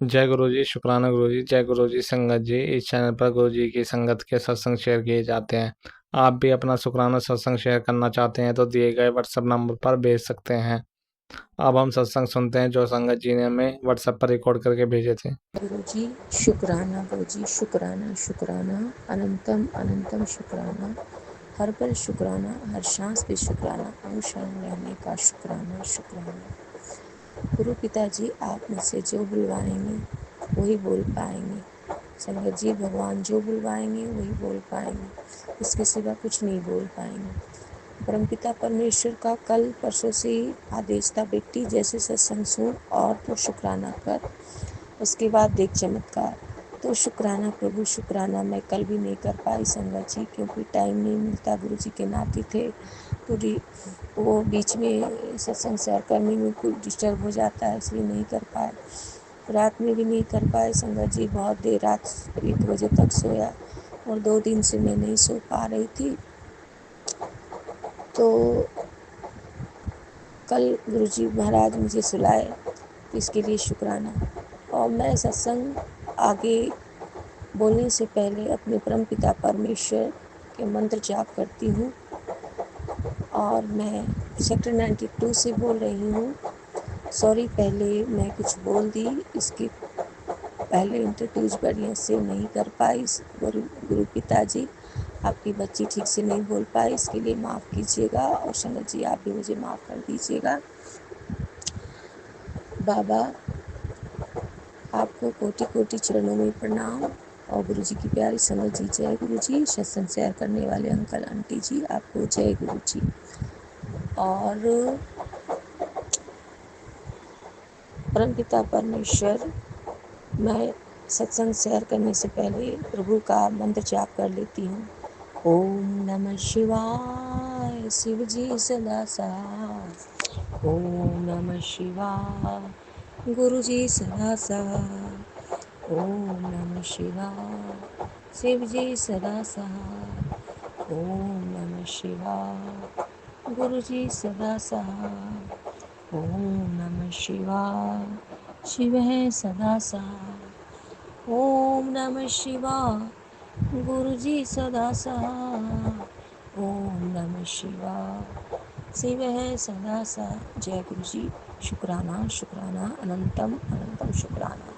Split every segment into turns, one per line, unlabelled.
जय गुरु जी, शुक्राना गुरु जी। जय गुरु जी। संगत जी, इस चैनल पर गुरु जी की संगत के सत्संग शेयर किए जाते हैं। आप भी अपना शुक्राना सत्संग शेयर करना चाहते हैं तो दिए गए व्हाट्सएप नंबर पर भेज सकते हैं। अब हम सत्संग सुनते हैं जो संगत जी ने हमें व्हाट्सएप पर रिकॉर्ड करके भेजे थे।
गुरुजी शुक्राना, गुरुजी शुक्राना, शुक्राना अनंतम अनंतम शुक्राना, हर पल शुक्राना, हर सांस पे शुक्राना, अनुशरण रहने का शुक्राना शुक्राना। गुरु पिताजी आप मुझसे जो बुलवाएंगे वही बोल पाएंगे। संगत जी भगवान जो बुलवाएंगे वही बोल पाएंगे, इसके सिवा कुछ नहीं बोल पाएंगे। परमपिता परमेश्वर का कल परसों से ही आदेश था, बेटी जैसे सत्संग सुन और तो शुक्राना कर, उसके बाद देख चमत्कार। तो शुक्राना प्रभु शुक्राना मैं कल भी नहीं कर पाई संगत जी, क्योंकि टाइम नहीं मिलता। गुरु जी के नाते थे तो वो बीच में सत्संग शेयर करने में कोई डिस्टर्ब हो जाता है, इसलिए नहीं कर पाए। रात में भी नहीं कर पाए संगत जी, बहुत देर रात 1 बजे तक सोया और 2 दिन से मैं नहीं सो पा रही थी। तो कल गुरुजी महाराज मुझे सुलाए, इसके लिए शुक्राना। और मैं सत्संग आगे बोलने से पहले अपने परम पिता परमेश्वर के मंत्र जाप करती हूँ। और मैं सेक्टर 92 से बोल रही हूँ। सॉरी, पहले मैं कुछ बोल दी, इसके पहले इंट्रोड्यूस बढ़िया से नहीं कर पाई। गुरु पिताजी आपकी बच्ची ठीक से नहीं बोल पाई, इसके लिए माफ़ कीजिएगा। और संगत जी आप भी मुझे माफ़ कर दीजिएगा। बाबा आपको कोटि कोटि चरणों में प्रणाम। और गुरु जी की प्यारी संगत जी, जय गुरु जी। सत्संग शेयर करने वाले अंकल आंटी जी, आपको जय गुरु जी। और परमपिता परमेश्वर, मैं सत्संग शेयर करने से पहले प्रभु का मंत्र जाप कर लेती हूँ। ओम नमः शिवाय, शिव जी सदा सहाय। ओम नमः शिवाय, गुरु जी सदा सहाय। ओम नमः शिवाय, शिव जी सदा सहाय। ओम नमः शिवाय, गुरु जी सदा सहाय। ओम नमः शिवाय, शिव है सदा सहाय। ओम नमः शिवाय, गुरु जी सदा सहाय। ओम नमः शिवाय, शिव है सदा सहाय। जय गुरु जी। शुक्राना शुक्राना अनंतम अनंतम शुक्राना।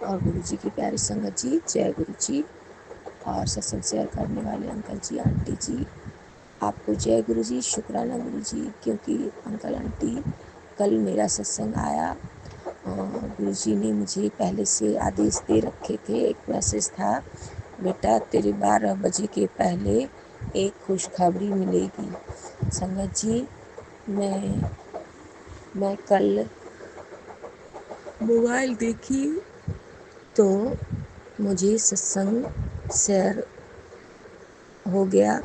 और गुरु जी की प्यारी संगत जी, जय गुरु जी। और सत्संग शेयर करने वाले अंकल जी आंटी जी, आपको जय गुरु जी, शुक्राना गुरु जी। क्योंकि अंकल आंटी कल मेरा सत्संग आया, गुरु जी ने मुझे पहले से आदेश दे रखे थे। एक मैसेज था, बेटा तेरे 12 बजे के पहले एक खुशखबरी मिलेगी। संगत जी मैं कल मोबाइल देखी तो मुझे सत्संग शेयर हो गया,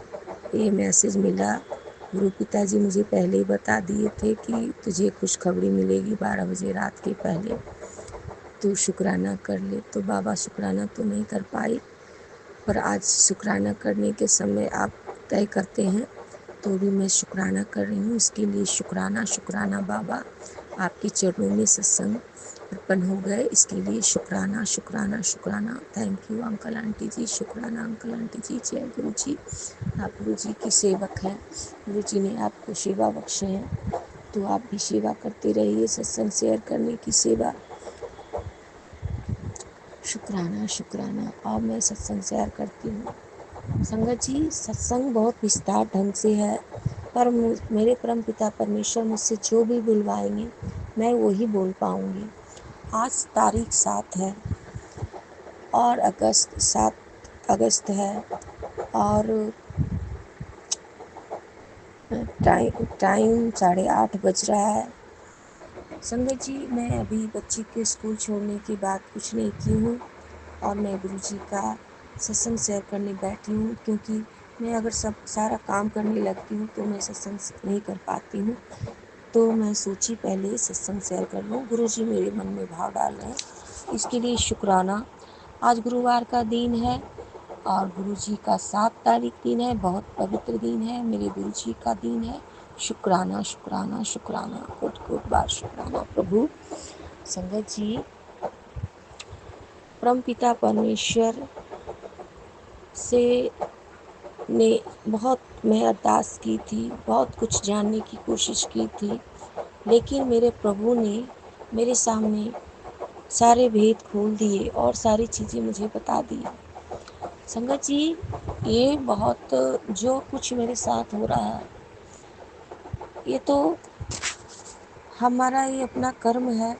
ये मैसेज मिला। गुरु पिताजी मुझे पहले ही बता दिए थे कि तुझे खुशखबरी मिलेगी 12 बजे रात के पहले, तू शुक्राना कर ले। तो बाबा शुक्राना तो नहीं कर पाई, पर आज शुक्राना करने के समय आप तय करते हैं तो भी मैं शुक्राना कर रही हूँ। इसके लिए शुक्राना शुक्राना बाबा, आपके चरणों में सत्संग अर्पण हो गए, इसके लिए शुक्राना शुक्राना शुक्राना। थैंक यू अंकल आंटी जी, शुक्राना अंकल आंटी जी। जय गुरु जी। आप गुरु जी की सेवक हैं, गुरु जी ने आपको सेवा बख्शे हैं, तो आप भी सेवा करते रहिए, सत्संग शेयर करने की सेवा। शुक्राना शुक्राना। और मैं सत्संग शेयर करती हूँ। संगत जी सत्संग बहुत विस्तार ढंग से है, पर मेरे परम पिता परमेश्वर मुझसे जो भी बुलवाएंगे मैं वही बोल पाऊँगी। आज तारीख 7 है और 7 अगस्त है, और टाइम 8:30 बज रहा है। संगत जी मैं अभी बच्ची के स्कूल छोड़ने के बाद कुछ नहीं की हूँ, और मैं गुरु जी का सत्संग शेयर करने बैठी हूँ, क्योंकि मैं अगर सारा काम करने लगती हूँ तो मैं सत्संग नहीं कर पाती हूँ। तो मैं सोची पहले सत्संग शेयर कर लूँ, गुरु जी मेरे मन में भाव डाल रहे हैं, इसके लिए शुक्राना। आज गुरुवार का दिन है और गुरु जी का 7 तारीख दिन है, बहुत पवित्र दिन है, मेरे गुरु जी का दिन है। शुक्राना शुक्राना शुक्राना, कोटि कोटि बार शुक्राना प्रभु। संगत जी, परमपिता परमेश्वर से ने बहुत मैं अरदास की थी, बहुत कुछ जानने की कोशिश की थी, लेकिन मेरे प्रभु ने मेरे सामने सारे भेद खोल दिए और सारी चीज़ें मुझे बता दी। संगत जी, ये बहुत जो कुछ मेरे साथ हो रहा है, ये तो हमारा ही अपना कर्म है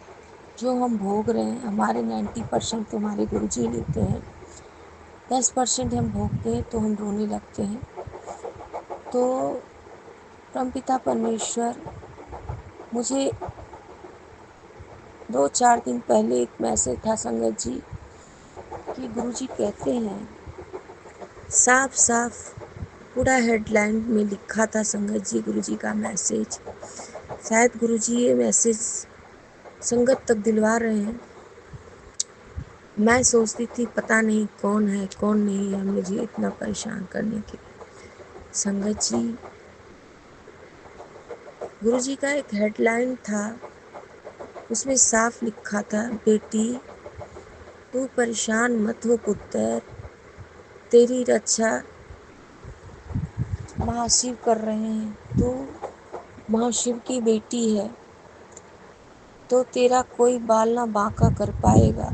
जो हम भोग रहे हैं। हमारे 90% तो हमारे गुरुजी लेते हैं, 10% हम भोगते हैं तो हम रोने लगते हैं। तो परमपिता परमेश्वर मुझे 2-4 दिन पहले एक मैसेज था संगत जी कि गुरुजी कहते हैं, साफ साफ पूरा हेडलाइन में लिखा था संगत जी गुरुजी का मैसेज। शायद गुरुजी ये मैसेज संगत तक दिलवा रहे हैं। मैं सोचती थी पता नहीं कौन है कौन नहीं है मुझे इतना परेशान करने के लिए। संगत जी, गुरुजी का एक हेडलाइन था, उसमें साफ लिखा था, बेटी तू परेशान मत हो पुत्र, तेरी रक्षा महाशिव कर रहे हैं। तू महाशिव की बेटी है तो तेरा कोई बाल ना बांका कर पाएगा।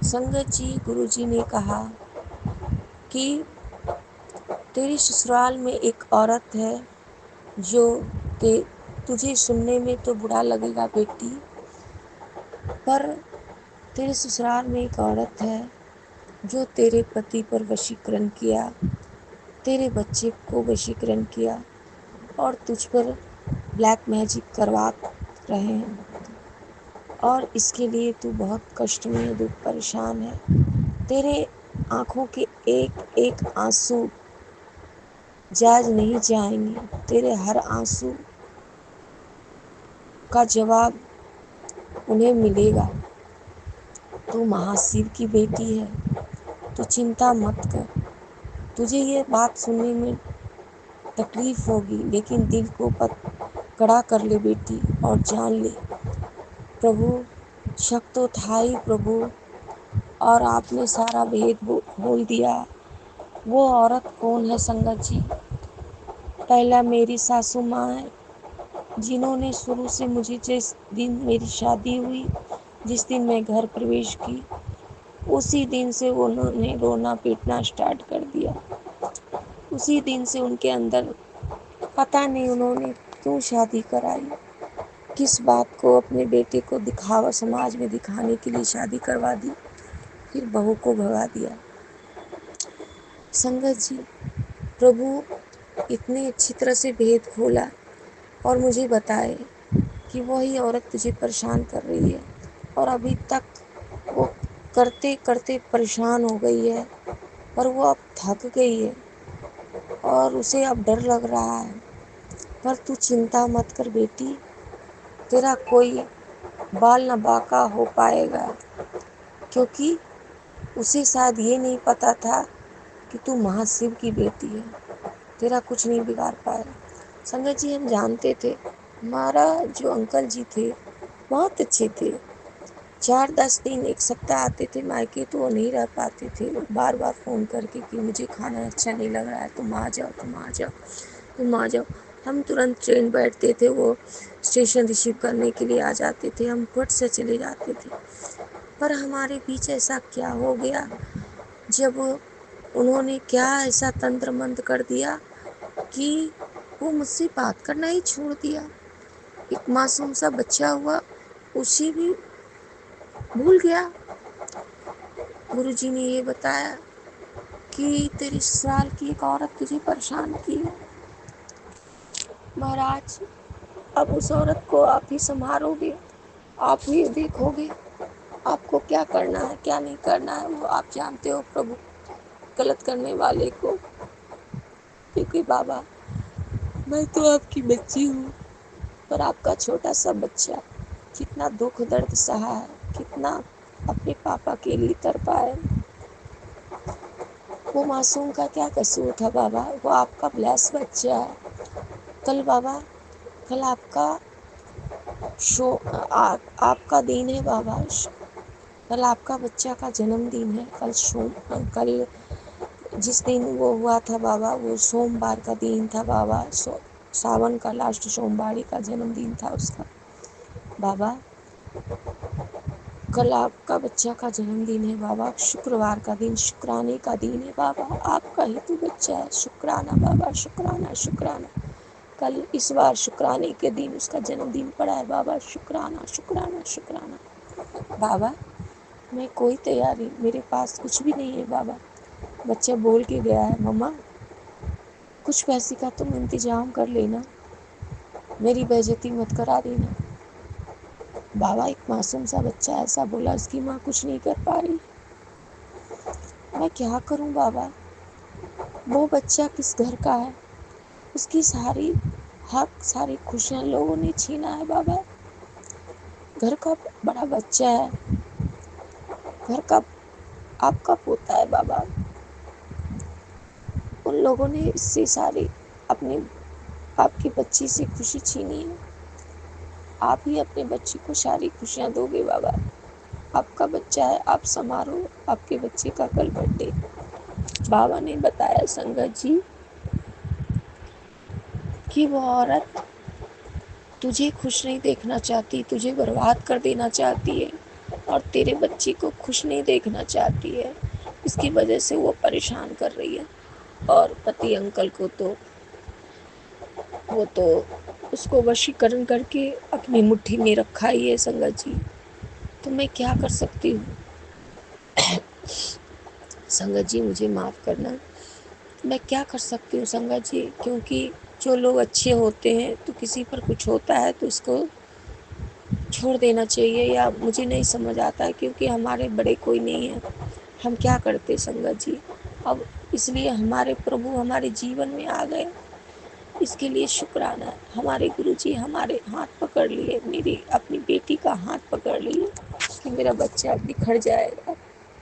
संगत जी, गुरुजी ने कहा कि तेरी ससुराल में एक औरत है जो तुझे सुनने में तो बुरा लगेगा बेटी, पर तेरे ससुराल में एक औरत है जो तेरे पति पर वशीकरण किया, तेरे बच्चे को वशीकरण किया और तुझ पर ब्लैक मैजिक करवा रहे हैं और इसके लिए तू बहुत कष्ट में है, दुख परेशान है। तेरे आँखों के एक एक आंसू जायज नहीं जाएंगे, तेरे हर आंसू का जवाब उन्हें मिलेगा। तू महाशिव की बेटी है, तू चिंता मत कर। तुझे ये बात सुनने में तकलीफ होगी, लेकिन दिल को कड़ा कर ले बेटी और जान ले प्रभु शक तो था ही प्रभु, और आपने सारा भेद खोल दिया। वो औरत कौन है संगत जी? पहला मेरी सासू माँ है, जिन्होंने शुरू से मुझे जिस दिन मेरी शादी हुई, जिस दिन मैं घर प्रवेश की, उसी दिन से उन्होंने रोना पीटना स्टार्ट कर दिया। उसी दिन से उनके अंदर पता नहीं उन्होंने क्यों शादी कराई, किस बात को अपने बेटे को दिखावा समाज में दिखाने के लिए शादी करवा दी, फिर बहू को भगा दिया। संगत जी, प्रभु इतने अच्छी तरह से भेद खोला और मुझे बताए कि वही औरत तुझे परेशान कर रही है और अभी तक वो करते करते परेशान हो गई है, पर वो अब थक गई है और उसे अब डर लग रहा है। पर तू चिंता मत कर बेटी, तेरा कोई बाल न बांका हो पाएगा, क्योंकि उसे शायद ये नहीं पता था कि तू महाशिव की बेटी है, तेरा कुछ नहीं बिगाड़ पाएगा। संगत जी, हम जानते थे हमारा जो अंकल जी थे बहुत अच्छे थे, 4-10 दिन 1 सप्ताह आते थे मायके तो वो नहीं रह पाते थे, बार बार फ़ोन करके कि मुझे खाना अच्छा नहीं लग रहा है, तुम आ जाओ तुम आ जाओ तुम आ जाओ। हम तुरंत ट्रेन बैठते थे, वो स्टेशन रिसीव करने के लिए आ जाते थे, हम फट से चले जाते थे। पर हमारे बीच ऐसा क्या हो गया, जब उन्होंने क्या ऐसा तंत्र मंत्र कर दिया कि वो मुझसे बात करना ही छोड़ दिया। एक मासूम सा बच्चा हुआ, उसे भी भूल गया। गुरुजी ने ये बताया कि तेरी ससुराल की एक औरत तुझे परेशान की है। महाराज, अब उस औरत को आप ही संभालोगे, आप ही देखोगे, आपको क्या करना है क्या नहीं करना है वो आप जानते हो प्रभु। गलत करने वाले को, क्योंकि बाबा मैं तो आपकी बच्ची हूँ, पर आपका छोटा सा बच्चा कितना दुख दर्द सहा है, कितना अपने पापा के लिए तड़पा है। वो मासूम का क्या कसूर था बाबा, वो आपका ब्लेस बच्चा है। कल बाबा, कल आपका आपका दिन है बाबा, कल आपका बच्चा का जन्मदिन है। कल जिस दिन वो हुआ था बाबा, वो सोमवार का दिन था बाबा। सावन का लास्ट सोमवार का जन्मदिन था उसका बाबा। कल आपका बच्चा का जन्मदिन है बाबा। शुक्रवार का दिन, शुक्राने का दिन है बाबा। आपका ही तो बच्चा है। शुक्राना बाबा, शुक्राना शुक्राना। कल इस बार शुक्राने के दिन उसका जन्मदिन पड़ा है बाबा। शुक्राना शुक्राना शुक्राना बाबा। मैं कोई तैयारी, मेरे पास कुछ भी नहीं है बाबा। बच्चा बोल के गया है, मम्मा कुछ पैसे का तुम इंतजाम कर लेना, मेरी बेइज्जती मत करा देना। बाबा, एक मासूम सा बच्चा ऐसा बोला, उसकी माँ कुछ नहीं कर पा रही। मैं क्या करूं बाबा? वो बच्चा किस घर का है? उसकी सारी हक, सारी खुशियां लोगों ने छीना है बाबा। घर का बड़ा बच्चा है, घर का आपका पोता है बाबा। उन लोगों ने इससे सारी अपनी आपकी बच्ची से खुशी छीनी है। आप ही अपने बच्चे को सारी खुशियां दोगे बाबा। आपका बच्चा है, आप संभालो आपके बच्चे का कल बर्थडे। बाबा ने बताया संगत जी कि वो औरत तुझे खुश नहीं देखना चाहती, तुझे बर्बाद कर देना चाहती है और तेरे बच्चे को खुश नहीं देखना चाहती है। इसकी वजह से वो परेशान कर रही है। और पति अंकल को तो वो तो उसको वशीकरण करके अपनी मुट्ठी में रखा ही है संगत जी। तो मैं क्या कर सकती हूँ? संगत जी मुझे माफ़ करना। मैं क्या कर सकती हूँ संगत जी? क्योंकि जो लोग अच्छे होते हैं तो किसी पर कुछ होता है तो उसको छोड़ देना चाहिए, या मुझे नहीं समझ आता है क्योंकि हमारे बड़े कोई नहीं है। हम क्या करते संगत जी? अब इसलिए हमारे प्रभु हमारे जीवन में आ गए, इसके लिए शुक्राना है। हमारे गुरुजी हमारे हाथ पकड़ लिए, मेरी अपनी बेटी का हाथ पकड़ लिए कि मेरा बच्चा बिखर जाएगा,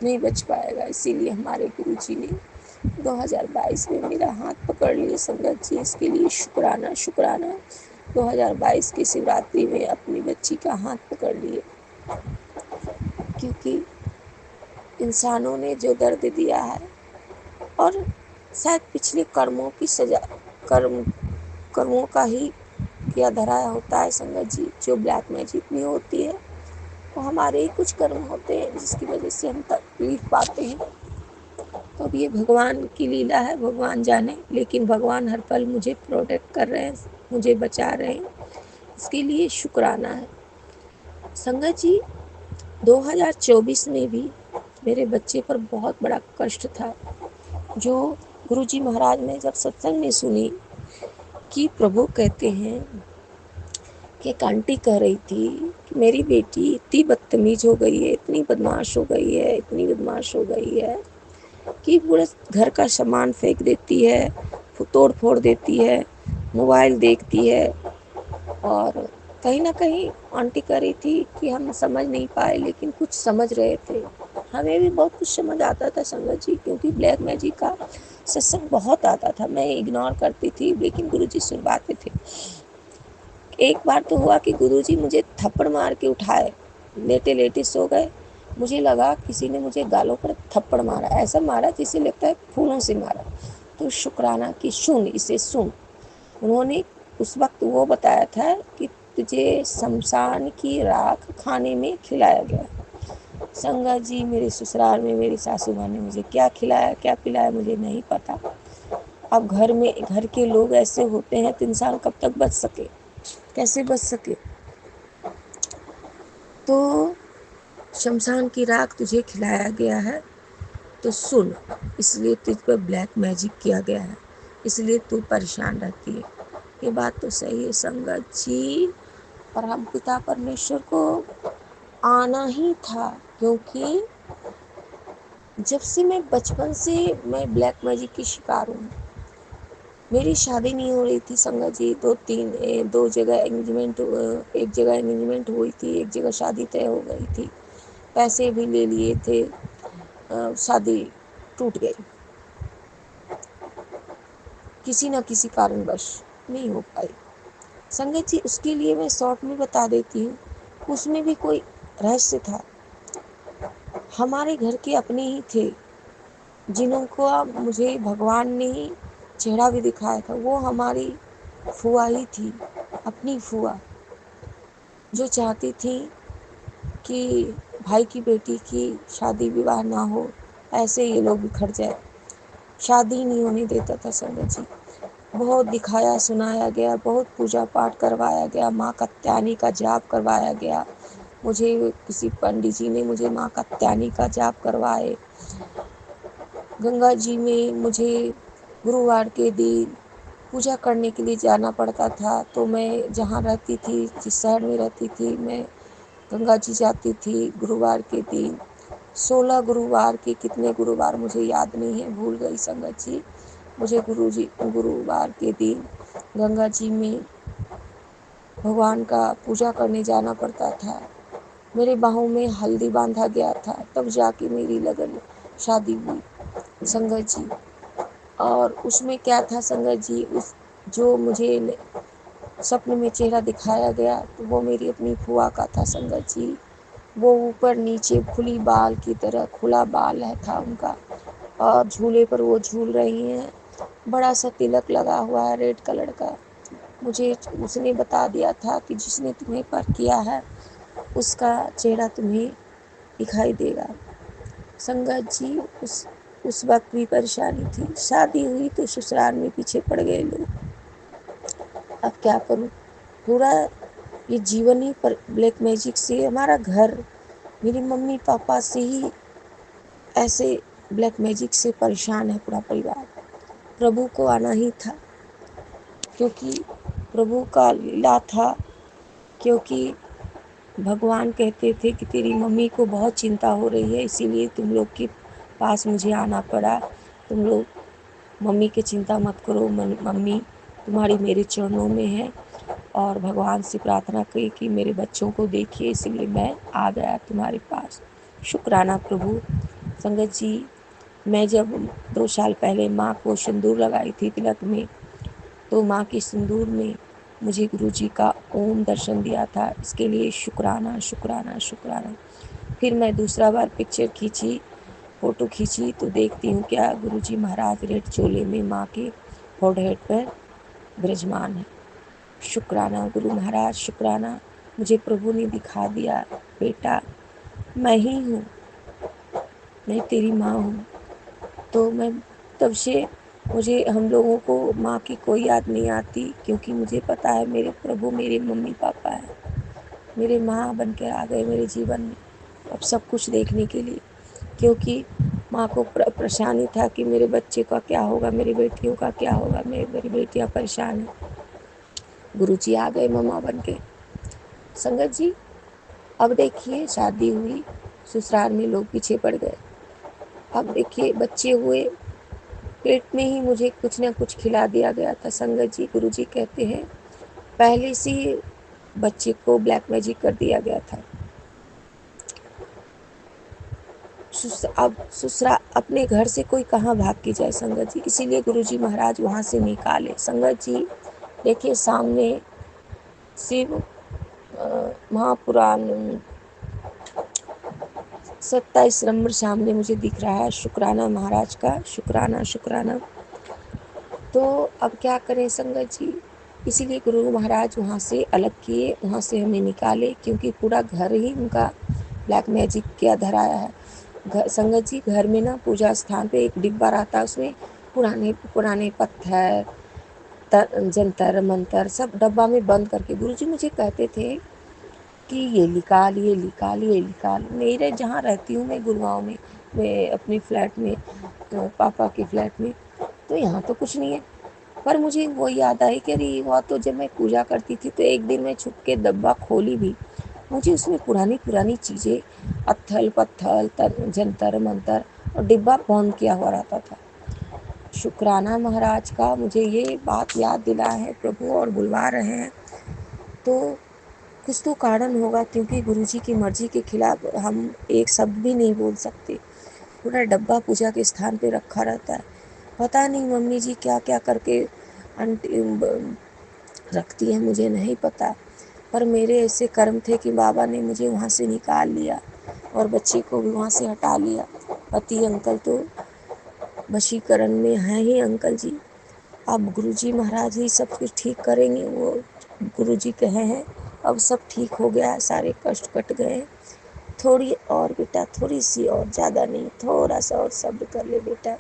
नहीं बच पाएगा। इसीलिए हमारे गुरुजी ने 2022 में मेरा हाथ पकड़ लिए संगत जी। इसके लिए शुक्राना शुक्राना। 2022 की शिवरात्रि में अपनी बच्ची का हाथ पकड़ लिए, क्योंकि इंसानों ने जो दर्द दिया है और शायद पिछले कर्मों की सजा, कर्मों का ही किया धरा होता है संगत जी। जो ब्लैक मैजिक में होती है वो हमारे ही कुछ कर्म होते हैं जिसकी वजह से हम तकलीफ पाते हैं। तो अब ये भगवान की लीला है, भगवान जाने। लेकिन भगवान हर पल मुझे प्रोटेक्ट कर रहे हैं, मुझे बचा रहे हैं, इसके लिए शुक्राना है संगत जी। 2024 में भी मेरे बच्चे पर बहुत बड़ा कष्ट था, जो गुरुजी महाराज ने जब सत्संग में सुनी कि प्रभु कहते हैं कि एक आंटी कह रही थी कि मेरी बेटी इतनी बदतमीज हो गई है, इतनी बदमाश हो गई है, इतनी बदमाश हो गई है कि पूरे घर का सामान फेंक देती है, तोड़ फोड़ देती है, मोबाइल देखती है। और कहीं ना कहीं आंटी कह रही थी कि हम समझ नहीं पाए, लेकिन कुछ समझ रहे थे। हमें भी बहुत कुछ समझ आता था संगत जी, क्योंकि ब्लैक मैजिक का सत्संग बहुत आता था। मैं इग्नोर करती थी लेकिन गुरुजी सुनवाते थे। एक बार तो हुआ कि गुरुजी मुझे थप्पड़ मार के उठाए, लेटे लेटे सो गए। मुझे लगा किसी ने मुझे गालों पर थप्पड़ मारा, ऐसा मारा जिसे लगता है फूलों से मारा। तो शुक्राना कि सुन, इसे सुन। उन्होंने उस वक्त वो बताया था कि तुझे शमशान की राख खाने में खिलाया गया। संगत जी, मेरे ससुराल में मेरी सासू माँ ने मुझे क्या खिलाया क्या पिलाया मुझे नहीं पता। अब घर के लोग ऐसे होते हैं तो इंसान कब तक बच सके, कैसे बच सके? तो शमशान की राख तुझे खिलाया गया है तो सुन, इसलिए तुझ पर ब्लैक मैजिक किया गया है, इसलिए तू परेशान रहती है। ये बात तो सही है संगत जी। और हम पिता परमेश्वर को आना ही था, क्योंकि जब से मैं बचपन से मैं ब्लैक मैजिक की शिकार हूँ। मेरी शादी नहीं हो रही थी संगत जी। दो जगह एंगेजमेंट, एक जगह एंगेजमेंट हुई थी, एक जगह शादी तय हो गई थी, पैसे भी ले लिए थे, शादी टूट गई किसी न किसी कारणवश, नहीं हो पाई। संगत जी उसके लिए मैं शॉर्ट में बता देती हूँ, उसमें भी कोई रहस्य था। हमारे घर के अपने ही थे जिनको मुझे भगवान ने ही चेहरा भी दिखाया था। वो हमारी फुआ ही थी, अपनी फुआ, जो चाहती थी कि भाई की बेटी की शादी विवाह ना हो, ऐसे ये लोग बिखर जाए। शादी नहीं होने देता था संगत जी। बहुत दिखाया सुनाया गया, बहुत पूजा पाठ करवाया गया, माँ कात्यायनी का जाप करवाया गया। मुझे किसी पंडित जी ने मुझे माँ कात्यायनी का जाप करवाए। गंगा जी में मुझे गुरुवार के दिन पूजा करने के लिए जाना पड़ता था। तो मैं जहाँ रहती थी, जिस शहर में रहती थी, मैं गंगा जी जाती थी गुरुवार के दिन। 16 गुरुवार के कितने गुरुवार मुझे याद नहीं है, भूल गई संगत जी। मुझे गुरुवार के दिन गंगा जी में भगवान का पूजा करने जाना पड़ता था। मेरे बाहों में हल्दी बांधा गया था, तब जाके मेरी लगन शादी हुई संगत जी। और उसमें क्या था संगत जी, उस जो मुझे सपने में चेहरा दिखाया गया तो वो मेरी अपनी फुआ का था संगत जी। वो ऊपर नीचे खुली बाल की तरह खुला बाल है था उनका, और झूले पर वो झूल रही हैं। बड़ा सा तिलक लगा हुआ है रेड कलर का। मुझे उसने बता दिया था कि जिसने तुम्हें पर किया है उसका चेहरा तुम्हें दिखाई देगा। संगत जी उस वक्त भी परेशानी थी। शादी हुई तो ससुराल में पीछे पड़ गए लोग। अब क्या करूं, पूरा ये जीवन ही पर ब्लैक मैजिक से, हमारा घर मेरी मम्मी पापा से ही ऐसे ब्लैक मैजिक से परेशान है पूरा परिवार। प्रभु को आना ही था, क्योंकि प्रभु का लीला था। क्योंकि भगवान कहते थे कि तेरी मम्मी को बहुत चिंता हो रही है, इसीलिए तुम लोग के पास मुझे आना पड़ा। तुम लोग मम्मी की चिंता मत करो, मम्मी तुम्हारी मेरे चरणों में है। और भगवान से प्रार्थना की कि मेरे बच्चों को देखिए, इसलिए मैं आ गया तुम्हारे पास। शुक्राना प्रभु। संगत जी, मैं जब 2 साल पहले माँ को सिंदूर लगाई थी तिलक में, तो माँ के सिंदूर में मुझे गुरुजी का ओम दर्शन दिया था। इसके लिए शुक्राना शुक्राना शुक्राना। फिर मैं दूसरा बार पिक्चर खींची, फ़ोटो खींची, तो देखती हूँ क्या गुरुजी महाराज रेड चोले में माँ के फोरहेड पर विराजमान है। शुक्राना गुरु महाराज, शुक्राना। मुझे प्रभु ने दिखा दिया, बेटा मैं ही हूँ, मैं तेरी माँ हूँ। तो मैं तब से मुझे हम लोगों को माँ की कोई याद नहीं आती, क्योंकि मुझे पता है मेरे प्रभु मेरे मम्मी पापा हैं। मेरे माँ बन के आ गए मेरे जीवन में अब सब कुछ देखने के लिए। क्योंकि माँ को परेशानी था कि मेरे बच्चे का क्या होगा, मेरी बेटियों का क्या होगा, मेरी बेटियाँ परेशान हैं। गुरुजी आ गए मम्मा बन के। संगत जी, अब देखिए शादी हुई, ससुराल में लोग पीछे पड़ गए। अब देखिए बच्चे हुए, पेट में ही मुझे कुछ ना कुछ खिला दिया गया था। संगत जी, गुरुजी कहते हैं पहले से बच्चे को ब्लैक मैजिक कर दिया गया था। अब ससुराल अपने घर से कोई कहाँ भाग के जाए संगत जी, इसीलिए गुरुजी महाराज वहाँ से निकाले। संगत जी देखिए सामने शिव महापुराण 27 नंबर सामने मुझे दिख रहा है। शुक्राना महाराज का, शुक्राना शुक्राना। तो अब क्या करें संगत जी, इसीलिए गुरु महाराज वहाँ से अलग किए, वहाँ से हमें निकाले, क्योंकि पूरा घर ही उनका ब्लैक मैजिक के धराया है। संगत जी घर में ना पूजा स्थान पे एक डिब्बा रहता है, उसमें पुराने पुराने पत्थर जंतर मंतर सब डब्बा में बंद करके गुरुजी मुझे कहते थे कि ये निकाल ये निकाल ये निकाल। मेरे जहाँ रहती हूँ मैं गुड़गांव में, मैं अपने फ्लैट में, तो पापा के फ्लैट में, तो यहाँ तो कुछ नहीं है। पर मुझे वो याद आई कि अरे वहाँ तो जब मैं पूजा करती थी तो एक दिन मैं छुप के डब्बा खोली भी, मुझे उसमें पुरानी पुरानी चीज़ें, अत्थल पत्थल जंतर मंतर और डिब्बा बंद किया हुआ रहता था। शुक्राना महाराज का मुझे ये बात याद दिला है प्रभु, और बुलवा रहे हैं तो कुछ तो कारण होगा, क्योंकि गुरुजी की मर्जी के खिलाफ हम एक शब्द भी नहीं बोल सकते। पूरा डब्बा पूजा के स्थान पे रखा रहता है। पता नहीं मम्मी जी क्या क्या करके रखती हैं मुझे नहीं पता, पर मेरे ऐसे कर्म थे कि बाबा ने मुझे वहाँ से निकाल लिया और बच्चे को भी वहाँ से हटा लिया। पति अंकल तो वशीकरण में हैं ही अंकल जी। अब गुरुजी महाराज ही सब कुछ ठीक करेंगे, वो गुरुजी कहे हैं। अब सब ठीक हो गया है, सारे कष्ट कट गए। थोड़ी और बेटा, थोड़ी सी और, ज़्यादा नहीं, थोड़ा सा और सब्र कर ले बेटा।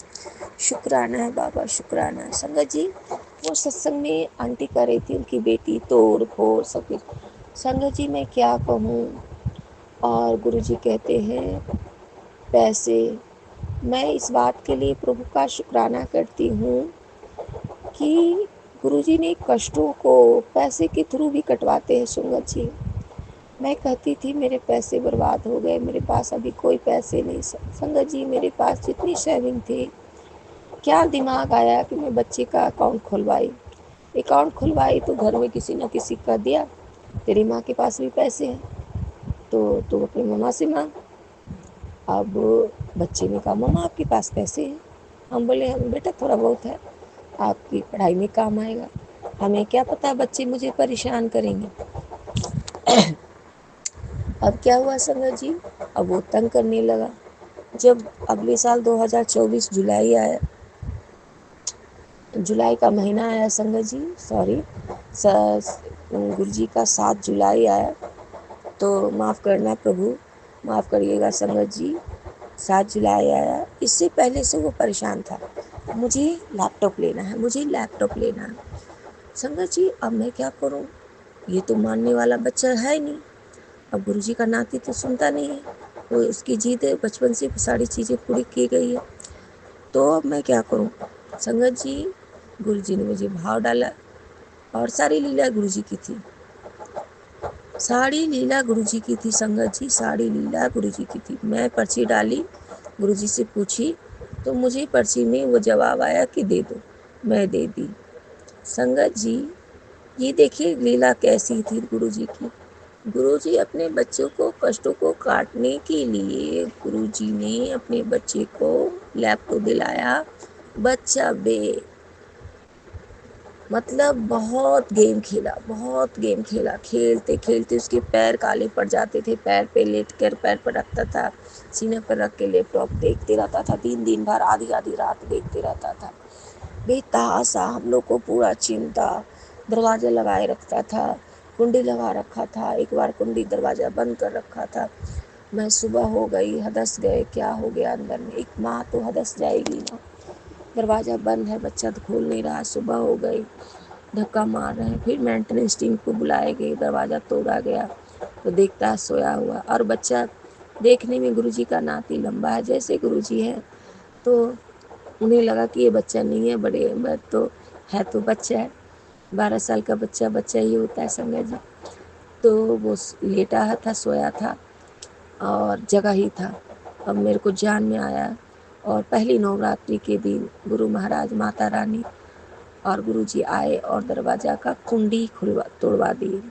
शुक्राना है बाबा, शुक्राना है। संगत जी, वो सत्संग में आंटी कह रही थी उनकी बेटी तोड़ फोड़ सब कुछ। संगत जी मैं क्या कहूँ, और गुरुजी कहते हैं पैसे। मैं इस बात के लिए प्रभु का शुक्राना करती हूँ कि गुरुजी ने कष्टों को पैसे के थ्रू भी कटवाते हैं। संगत जी, मैं कहती थी मेरे पैसे बर्बाद हो गए, मेरे पास अभी कोई पैसे नहीं। संगत जी, मेरे पास जितनी सेविंग थी, क्या दिमाग आया कि मैं बच्चे का अकाउंट खुलवाई। अकाउंट खुलवाई तो घर में किसी न किसी का दिया, तेरी माँ के पास भी पैसे हैं तो तू अपनी मम्मा से मांग। अब बच्चे ने कहा मम्मा आपके पास पैसे हैं। हम बोले हम बेटा थोड़ा बहुत है, आपकी पढ़ाई में काम आएगा। हमें क्या पता बच्चे मुझे परेशान करेंगे। अब क्या हुआ संगत जी, अब वो तंग करने लगा। जब अगले साल 2024 जुलाई आया, जुलाई का महीना आया संगत जी, सॉरी गुरुजी का 7 जुलाई आया, तो माफ़ करना प्रभु, माफ़ करिएगा संगत जी। 7 जुलाई आया, इससे पहले से वो परेशान था, मुझे लैपटॉप लेना है, मुझे लैपटॉप लेना है। संगत जी अब मैं क्या करूं, ये तो मानने वाला बच्चा है नहीं। अब गुरुजी का नाती तो सुनता नहीं है, वो उसकी जीत है, बचपन से सारी चीज़ें पूरी की गई है। तो अब मैं क्या करूं संगत जी। गुरुजी ने मुझे भाव डाला और सारी लीला गुरुजी की थी, सारी लीला गुरुजी की थी संगत जी, सारी लीला गुरुजी की थी। मैं पर्ची डाली, गुरुजी से पूछी तो मुझे पर्ची में वो जवाब आया कि दे दो, मैं दे दी। संगत जी ये देखिए लीला कैसी थी गुरुजी की। गुरुजी अपने बच्चों को कष्टों को काटने के लिए गुरुजी ने अपने बच्चे को लैपटॉप दिलाया। बच्चा मतलब बहुत गेम खेला, बहुत गेम खेला, खेलते खेलते उसके पैर काले पड़ जाते थे। पैर पे लेट कर पैर पर रखता था, सीने पर रख के लैपटॉप देखते रहता था, 3 दिन भर आधी आधी रात देखते रहता था। बेतहासा हम लोग को पूरा चिंता। दरवाजा लगाए रखता था, कुंडी लगा रखा था, एक बार कुंडी दरवाज़ा बंद कर रखा था। मैं सुबह हो गई, हदस गए, क्या हो गया अंदर में, एक माँ तो हदस जाएगी ना। दरवाज़ा बंद है, बच्चा तो खोल नहीं रहा। सुबह हो गई, धक्का मार रहे हैं, फिर मेंटेनेंस टीम को बुलाए गए, दरवाज़ा तोड़ा गया तो देखता है सोया हुआ। और बच्चा देखने में गुरुजी का नाती लंबा है जैसे गुरुजी है, तो उन्हें लगा कि ये बच्चा नहीं है, बड़े तो बच्चा है, 12 साल का बच्चा बच्चा ही होता है संगत जी। तो वो लेटा था, सोया था और जगह ही था। अब मेरे को जान में आया, और पहली नवरात्रि के दिन गुरु महाराज, माता रानी और गुरुजी आए और दरवाज़ा का कुंडी तोड़वा दी।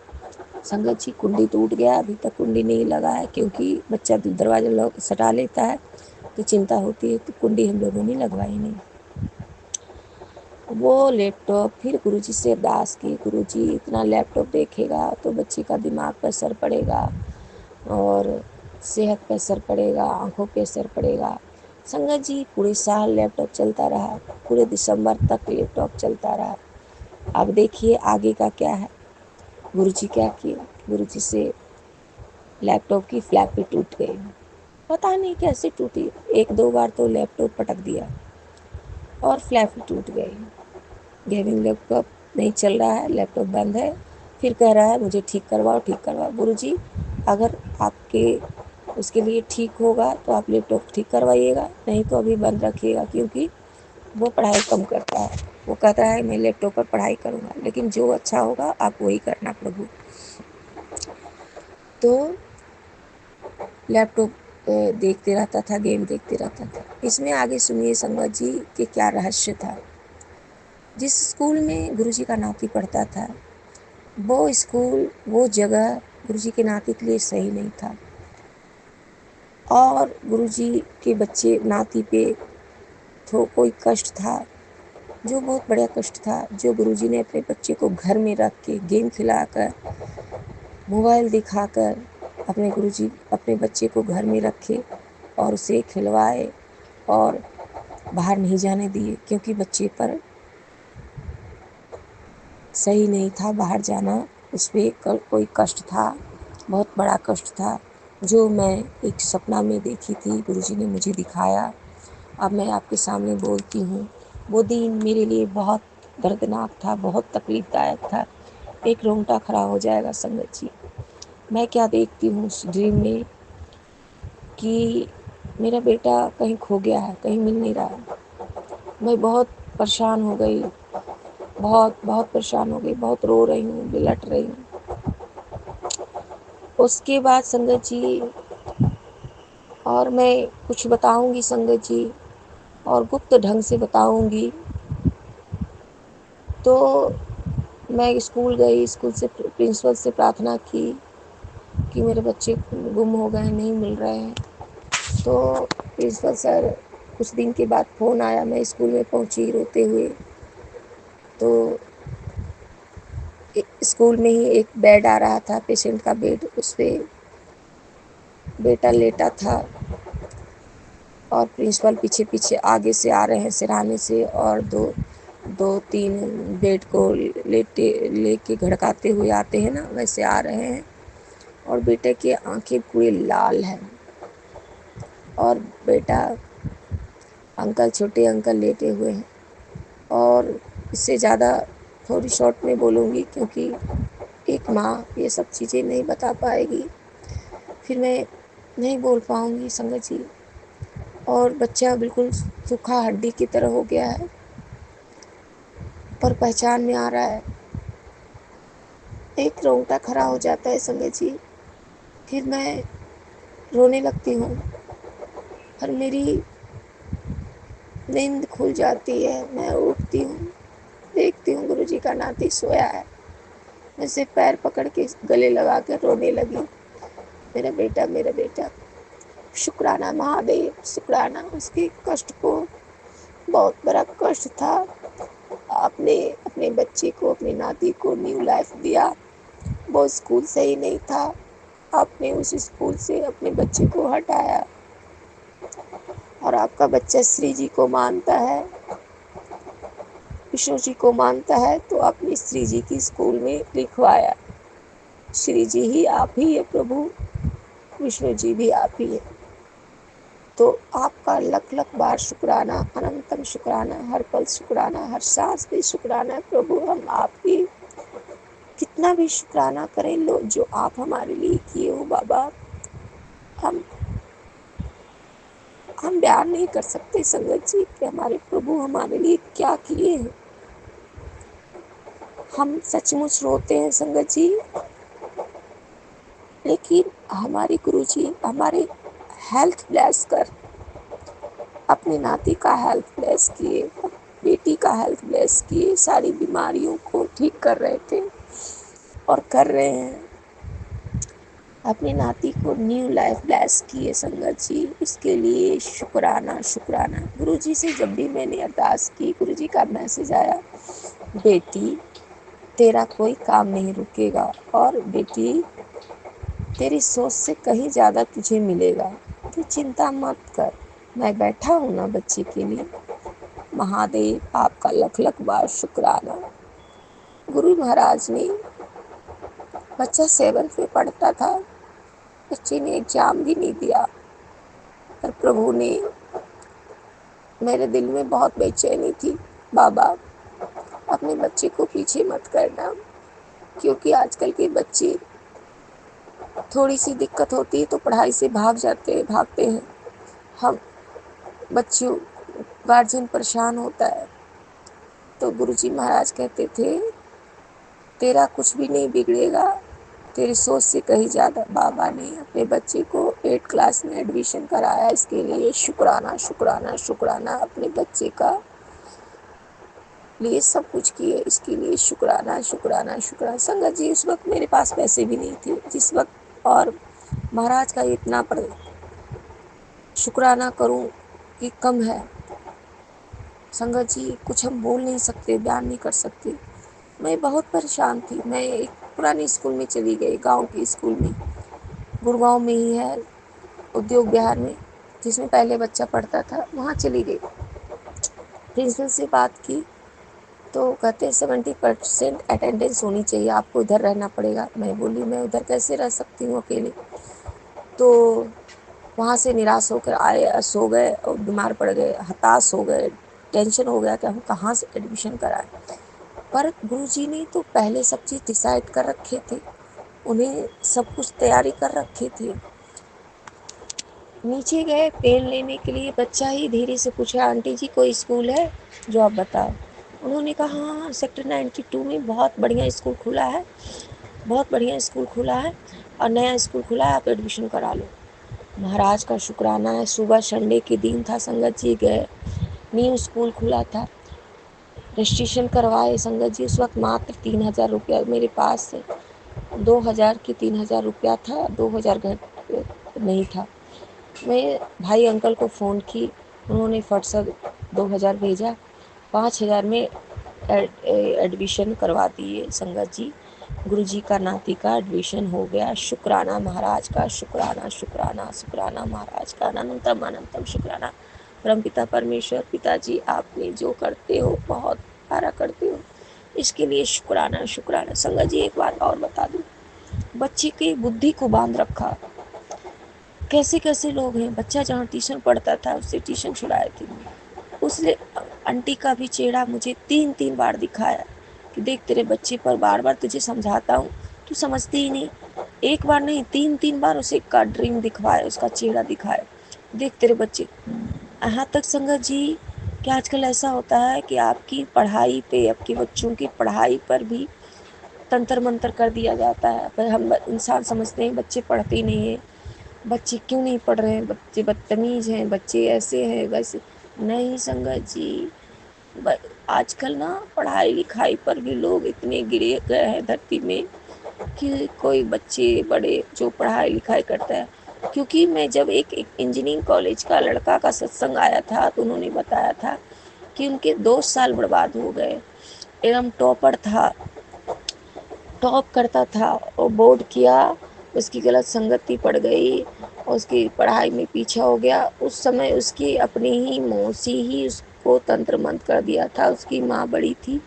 संगत जी कुंडी टूट गया, अभी तक कुंडी नहीं लगा है, क्योंकि बच्चा दरवाजा सटा लेता है तो चिंता होती है, तो कुंडी हम लोगों ने लगवाई नहीं। वो लैपटॉप फिर गुरुजी से अरदास की, गुरुजी इतना लैपटॉप देखेगा तो बच्चे का दिमाग पर असर पड़ेगा और सेहत पर असर पड़ेगा, आँखों पे असर पड़ेगा। संगत जी पूरे साल लैपटॉप चलता रहा, पूरे दिसंबर तक लैपटॉप चलता रहा। अब देखिए आगे का क्या है। गुरुजी क्या किए, गुरुजी से लैपटॉप की फ्लैपी टूट गई, पता नहीं कैसे टूटी। 1-2 बार तो लैपटॉप पटक दिया और फ्लैपी टूट गई। गेमिंग लैपटॉप नहीं चल रहा है, लैपटॉप बंद है, फिर कह रहा है मुझे ठीक करवाओ, ठीक करवाओ। गुरुजी अगर आपके उसके लिए ठीक होगा तो आप लैपटॉप ठीक करवाइएगा, नहीं तो अभी बंद रखिएगा, क्योंकि वो पढ़ाई कम करता है। वो कहता है मैं लैपटॉप पर पढ़ाई करूँगा, लेकिन जो अच्छा होगा आप वही करना प्रभु। तो लैपटॉप देखते रहता था, गेम देखते रहता था। इसमें आगे सुनिए संगत जी कि क्या रहस्य था। जिस स्कूल में गुरुजी का नाती पढ़ता था, वो स्कूल, वो जगह गुरुजी के नाती के लिए सही नहीं था, और गुरुजी के बच्चे नाती पे तो कोई कष्ट था, जो बहुत बड़ा कष्ट था, जो गुरुजी ने अपने बच्चे को घर में रख के गेम खिलाकर, मोबाइल दिखाकर अपने बच्चे को घर में रखे और उसे खिलवाए और बाहर नहीं जाने दिए, क्योंकि बच्चे पर सही नहीं था बाहर जाना। उस पर कोई कष्ट था, बहुत बड़ा कष्ट था, जो मैं एक सपना में देखी थी, गुरुजी ने मुझे दिखाया। अब मैं आपके सामने बोलती हूँ। वो दिन मेरे लिए बहुत दर्दनाक था, बहुत तकलीफदायक था। एक रोंगटा खड़ा हो जाएगा संगत जी। मैं क्या देखती हूँ उस ड्रीम में कि मेरा बेटा कहीं खो गया है, कहीं मिल नहीं रहा। मैं बहुत परेशान हो गई, बहुत बहुत परेशान हो गई, बहुत रो रही हूँ, बिलट रही हूँ। उसके बाद संगत जी, और मैं कुछ बताऊंगी संगत जी, और गुप्त ढंग से बताऊंगी। तो मैं स्कूल गई, स्कूल से प्रिंसिपल से प्रार्थना की कि मेरे बच्चे गुम हो गए, नहीं मिल रहे हैं। तो प्रिंसिपल सर, कुछ दिन के बाद फ़ोन आया, मैं स्कूल में पहुंची रोते हुए। तो स्कूल में ही एक बेड आ रहा था, पेशेंट का बेड, उस पर बेटा लेटा था और प्रिंसिपल पीछे पीछे आगे से आ रहे हैं सिरहाने से, और दो तीन बेड को लेके घड़काते हुए आते हैं ना, वैसे आ रहे हैं। और बेटे की आंखें पूरी लाल हैं, और बेटा अंकल, छोटे अंकल लेटे हुए हैं। और इससे ज़्यादा थोड़ी शॉर्ट में बोलूँगी, क्योंकि एक माँ ये सब चीज़ें नहीं बता पाएगी, फिर मैं नहीं बोल पाऊँगी संगत जी। और बच्चा बिल्कुल सूखा हड्डी की तरह हो गया है, पर पहचान में आ रहा है। एक रोंगटा खड़ा हो जाता है संगत जी, फिर मैं रोने लगती हूँ, और मेरी नींद खुल जाती है। मैं उठती हूँ, देखती हूँ गुरुजी का नाती सोया है। मैं सिर्फ पैर पकड़ के गले लगा कर रोने लगी, मेरा बेटा, मेरा बेटा। शुक्राना महादेव, शुक्राना। उसके कष्ट को, बहुत बड़ा कष्ट था। आपने अपने बच्चे को, अपने नाती को न्यू लाइफ दिया। वो स्कूल सही नहीं था, आपने उस स्कूल से अपने बच्चे को हटाया, और आपका बच्चा श्री जी को मानता है, विष्णु जी को मानता है, तो आपने श्री जी की स्कूल में लिखवाया। श्री जी ही आप ही है प्रभु, विष्णु जी भी आप ही है। तो आपका लख लख बार शुक्राना, अनंतम शुक्राना, हर पल शुक्राना, हर सांस पे शुक्राना प्रभु। हम आपकी कितना भी शुक्राना करें लो, जो आप हमारे लिए किए हो बाबा, हम बयान नहीं कर सकते संगत जी कि हमारे प्रभु हमारे लिए क्या किए हैं। हम सचमुच रोते हैं संगत जी, लेकिन हमारे गुरु जी हमारे हेल्थ ब्लेस कर, अपने नाती का हेल्थ ब्लेस किए, बेटी का हेल्थ ब्लेस किए, सारी बीमारियों को ठीक कर रहे थे और कर रहे हैं। अपने नाती को न्यू लाइफ ब्लेस किए संगत जी, इसके लिए शुक्राना, शुक्राना। गुरुजी से जब भी मैंने अरदास की, गुरुजी का मैसेज आया, बेटी तेरा कोई काम नहीं रुकेगा, और बेटी तेरी सोच से कहीं ज़्यादा तुझे मिलेगा, तू चिंता मत कर। मैं बैठा हूँ ना बच्चे के लिए। महादेव आपका लख लख बार शुक्राना। गुरु महाराज ने, बच्चा 7th में पढ़ता था, बच्चे ने एग्जाम भी नहीं दिया, पर प्रभु ने, मेरे दिल में बहुत बेचैनी थी, बाबा अपने बच्चे को पीछे मत करना, क्योंकि आजकल के बच्चे थोड़ी सी दिक्कत होती है तो पढ़ाई से भागते हैं। हम बच्चों, गार्जियन परेशान होता है। तो गुरुजी महाराज कहते थे, तेरा कुछ भी नहीं बिगड़ेगा, तेरी सोच से कहीं ज़्यादा। बाबा ने अपने बच्चे को 8 क्लास में एडमिशन कराया, इसके लिए शुक्राना, शुक्राना, शुक्राना। अपने बच्चे का लिए सब कुछ किए, इसके लिए शुक्राना, शुक्राना, शुक्राना। संगत जी उस वक्त मेरे पास पैसे भी नहीं थे जिस वक्त, और महाराज का इतना पर शुक्राना करूं कि कम है। संगत जी कुछ हम बोल नहीं सकते, बयान नहीं कर सकते। मैं बहुत परेशान थी। मैं एक पुराने स्कूल में चली गई, गांव के स्कूल में, गुड़गांव में ही है, उद्योग बिहार में, जिसमें पहले बच्चा पढ़ता था, वहाँ चली गई। प्रिंसिपल से बात की तो कहते हैं 70% अटेंडेंस होनी चाहिए, आपको इधर रहना पड़ेगा। मैं बोली मैं उधर कैसे रह सकती हूँ अकेले। तो वहाँ से निराश होकर आए, सो गए और बीमार पड़ गए, हताश हो गए, टेंशन हो गया कि हम कहाँ से एडमिशन कराएं। पर गुरुजी ने तो पहले सब चीज़ डिसाइड कर रखे थे, उन्हें सब कुछ तैयारी कर रखी थी। नीचे गए पेन लेने के लिए, बच्चा ही धीरे से पूछा, आंटी जी कोई स्कूल है जो आप बताओ। उन्होंने कहा हाँ सेक्टर 92 में बहुत बढ़िया स्कूल खुला है, बहुत बढ़िया स्कूल खुला है और नया स्कूल खुला है, आप एडमिशन करा लो। महाराज का शुक्राना है, सुबह संडे के दिन था, संगत जी गए, न्यू स्कूल खुला था, रजिस्ट्रेशन करवाए। संगत जी उस वक्त मात्र 3,000 रुपया मेरे पास है, 2,000 की 3,000 रुपया था, 2,000 घर नहीं था। मैं भाई अंकल को फ़ोन की, उन्होंने फट से 2,000 भेजा, 5,000 में एडमिशन करवा दिए। संगत जी गुरुजी का नाती का एडमिशन हो गया। शुक्राना महाराज का, शुक्राना शुक्राना शुक्राना महाराज का, अनंतम अनंतम शुक्राना। परमपिता परमेश्वर पिताजी, आपने जो करते हो बहुत प्यारा करते हो, इसके लिए शुक्राना शुक्राना। संगत जी एक बात और बता दूं, बच्चे की बुद्धि को बांध रखा। कैसे कैसे लोग हैं, बच्चा जहाँ ट्यूशन पढ़ता था उससे ट्यूशन छुड़ाए थे, उसने आंटी का भी चेहरा मुझे 3-3 बार दिखाया कि देख तेरे बच्चे पर बार बार तुझे समझाता हूँ, तू समझती ही नहीं। एक बार नहीं, 3-3 बार उसे का ड्रीम दिखवाया, उसका चेहरा दिखाया, देख तेरे बच्चे। यहाँ तक संगत जी कि आजकल ऐसा होता है कि आपकी पढ़ाई पे, आपके बच्चों की पढ़ाई पर भी तंत्र मंत्र कर दिया जाता है। पर हम इंसान समझते हैं बच्चे पढ़ते ही नहीं हैं, बच्चे क्यों नहीं पढ़ रहे हैं, बच्चे बदतमीज हैं, बच्चे ऐसे हैं वैसे। नहीं संगत जी, आजकल ना पढ़ाई लिखाई पर भी लोग इतने गिरे गए हैं धरती में कि कोई बच्चे बड़े जो पढ़ाई लिखाई करता है। क्योंकि मैं जब एक इंजीनियरिंग कॉलेज का लड़का का सत्संग आया था तो उन्होंने बताया था कि उनके 2 साल बर्बाद हो गए। एवं टॉपर था, टॉप करता था और बोर्ड किया, उसकी गलत संगति पड़ गई, उसकी पढ़ाई में पीछा हो गया। उस समय उसकी अपनी ही मौसी ही उसको तंत्र मंत्र कर दिया था। उसकी माँ बड़ी थी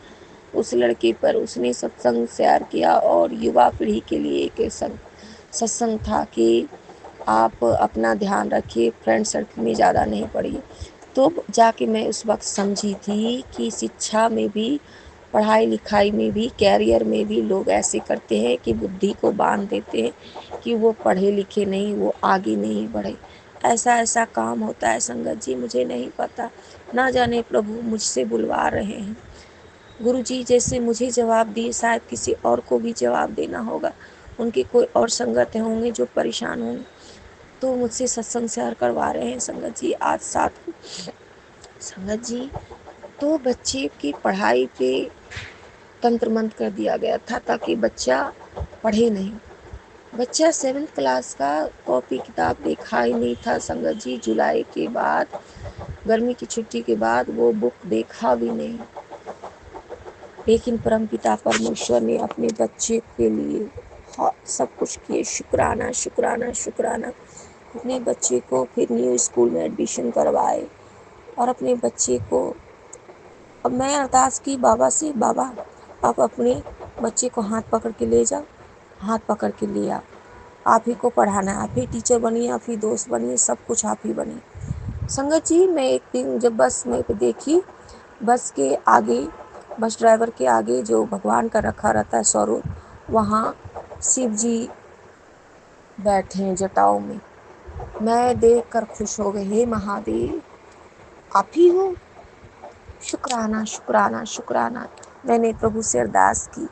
उस लड़के पर, उसने सत्संग शेयर किया और युवा पीढ़ी के लिए एक सत्संग था कि आप अपना ध्यान रखिए, फ्रेंड सर्कल में ज़्यादा नहीं पढ़िए। तो जाके मैं उस वक्त समझी थी कि शिक्षा में भी, पढ़ाई लिखाई में भी, कैरियर में भी लोग ऐसे करते हैं कि बुद्धि को बांध देते हैं कि वो पढ़े लिखे नहीं, वो आगे नहीं बढ़े। ऐसा ऐसा काम होता है संगत जी, मुझे नहीं पता, ना जाने प्रभु मुझसे बुलवा रहे हैं। गुरु जी जैसे मुझे जवाब दिए शायद किसी और को भी जवाब देना होगा, उनके कोई और संगत होंगे जो परेशान होंगे, तो मुझसे सत्संग शेयर करवा रहे हैं संगत जी आज साथ को। संगत जी तो बच्चे की पढ़ाई पे तंत्र मंत्र कर दिया गया था ताकि बच्चा पढ़े नहीं। बच्चा 7th क्लास का कॉपी किताब देखा ही नहीं था संगत जी। जुलाई के बाद, गर्मी की छुट्टी के बाद वो बुक देखा भी नहीं। लेकिन परमपिता परमेश्वर ने अपने बच्चे के लिए सब कुछ किए। शुक्राना शुक्राना शुक्राना। अपने बच्चे को फिर न्यू स्कूल में एडमिशन करवाए और अपने बच्चे को, अब मैं अरदास की बाबा से, बाबा आप अपने बच्चे को हाथ पकड़ के ले जाओ, हाथ पकड़ के ले आओ, आप ही को पढ़ाना है, आप ही टीचर बनिए, आप ही दोस्त बनिए, सब कुछ आप ही बनिए। संगत जी मैं एक दिन जब बस में देखी, बस के आगे, बस ड्राइवर के आगे जो भगवान का रखा रहता है स्वरूप, वहाँ शिव जी बैठे हैं जटाओं में। मैं देख कर खुश हो गई, हे महादेव आप ही हो, शुक्राना शुक्राना शुक्राना। मैंने प्रभु से अरदास की,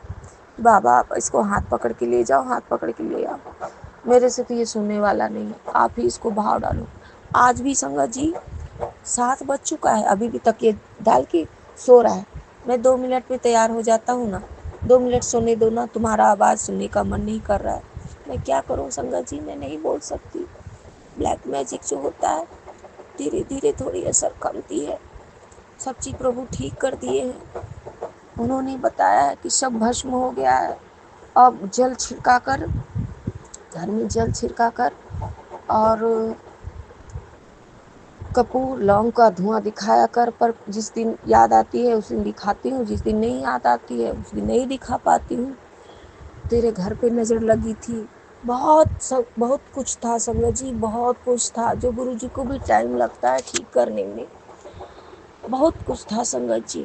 बाबा आप इसको हाथ पकड़ के ले जाओ, हाथ पकड़ के ले आओ, मेरे से तो ये सुनने वाला नहीं, आप ही इसको भाव डालो। आज भी संगत जी 7 बज चुका है, अभी भी तकिए डाल के सो रहा है। मैं 2 मिनट में तैयार हो जाता हूँ ना, 2 मिनट सोने दो ना, तुम्हारा आवाज़ सुनने का मन नहीं कर रहा है। मैं क्या करूँ संगत जी, मैं नहीं बोल सकती। ब्लैक मैजिक जो होता है धीरे धीरे थोड़ी असर कमती है। सब चीज़ प्रभु ठीक कर दिए हैं। उन्होंने बताया है कि सब भस्म हो गया है। अब जल छिड़का कर, घर में जल छिड़का कर और कपूर लौंग का धुआं दिखाया कर, पर जिस दिन याद आती है उस दिन दिखाती हूँ, जिस दिन नहीं याद आती है उस दिन नहीं दिखा पाती हूँ। तेरे घर पे नज़र लगी थी। बहुत कुछ था संगत जी, बहुत कुछ था जो गुरु जी को भी टाइम लगता है ठीक करने में। बहुत कुछ था संगत जी।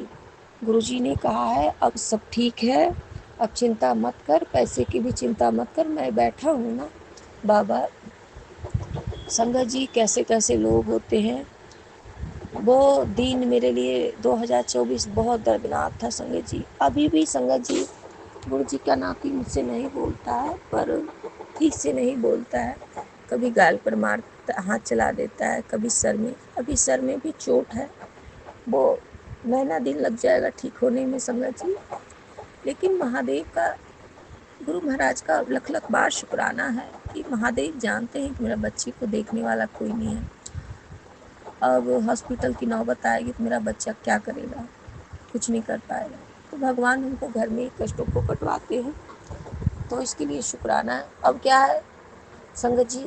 गुरु जी ने कहा है अब सब ठीक है, अब चिंता मत कर, पैसे की भी चिंता मत कर, मैं बैठा हूँ ना बाबा। संगत जी कैसे कैसे लोग होते हैं। वो दिन मेरे लिए 2024 बहुत दर्दनाक था संगत जी। अभी भी संगत जी गुरु जी का नाती मुझसे नहीं बोलता है, पर ठीक से नहीं बोलता है। कभी गाल पर मारता, हाथ चला देता है, कभी सर में, अभी सर में भी चोट है। वो महीना दिन लग जाएगा ठीक होने में संगत जी। लेकिन महादेव का, गुरु महाराज का लख लख बार शुक्राना है कि महादेव जानते हैं कि मेरा बच्चे को देखने वाला कोई नहीं है। अब हॉस्पिटल की नौबत आएगी तो मेरा बच्चा क्या करेगा, कुछ नहीं कर पाएगा। तो भगवान उनको घर में कष्टों को कटवाते हैं, तो इसके लिए शुक्राना है। अब क्या है संगत जी,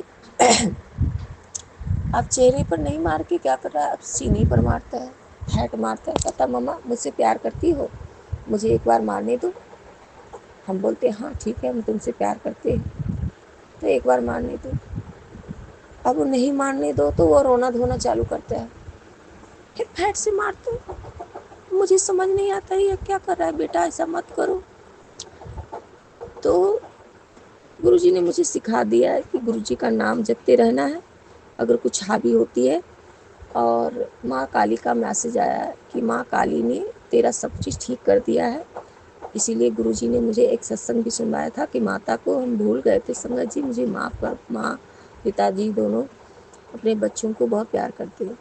अब चेहरे पर नहीं मार के क्या कर रहा है, अब सीने पर मारता है, हैट मारता है, कहता मम्मा मुझसे प्यार करती हो, मुझे एक बार मारने दो। हम बोलते हाँ ठीक है हम तुमसे प्यार करते हैं, तो एक बार मारने दो। अब वो नहीं मारने दो तो वो रोना धोना चालू करता है, फिर फैट से मारते हो। मुझे समझ नहीं आता ये क्या कर रहा है बेटा, ऐसा मत करो। तो गुरुजी ने मुझे सिखा दिया है कि गुरुजी का नाम जपते रहना है अगर कुछ हावी होती है। और माँ काली का मैसेज आया है कि माँ काली ने तेरा सब चीज़ ठीक कर दिया है। इसीलिए गुरुजी ने मुझे एक सत्संग भी सुनवाया था कि माता को हम भूल गए थे संगत जी, मुझे माफ़ कर। माँ पिताजी दोनों अपने बच्चों को बहुत प्यार करते हैं।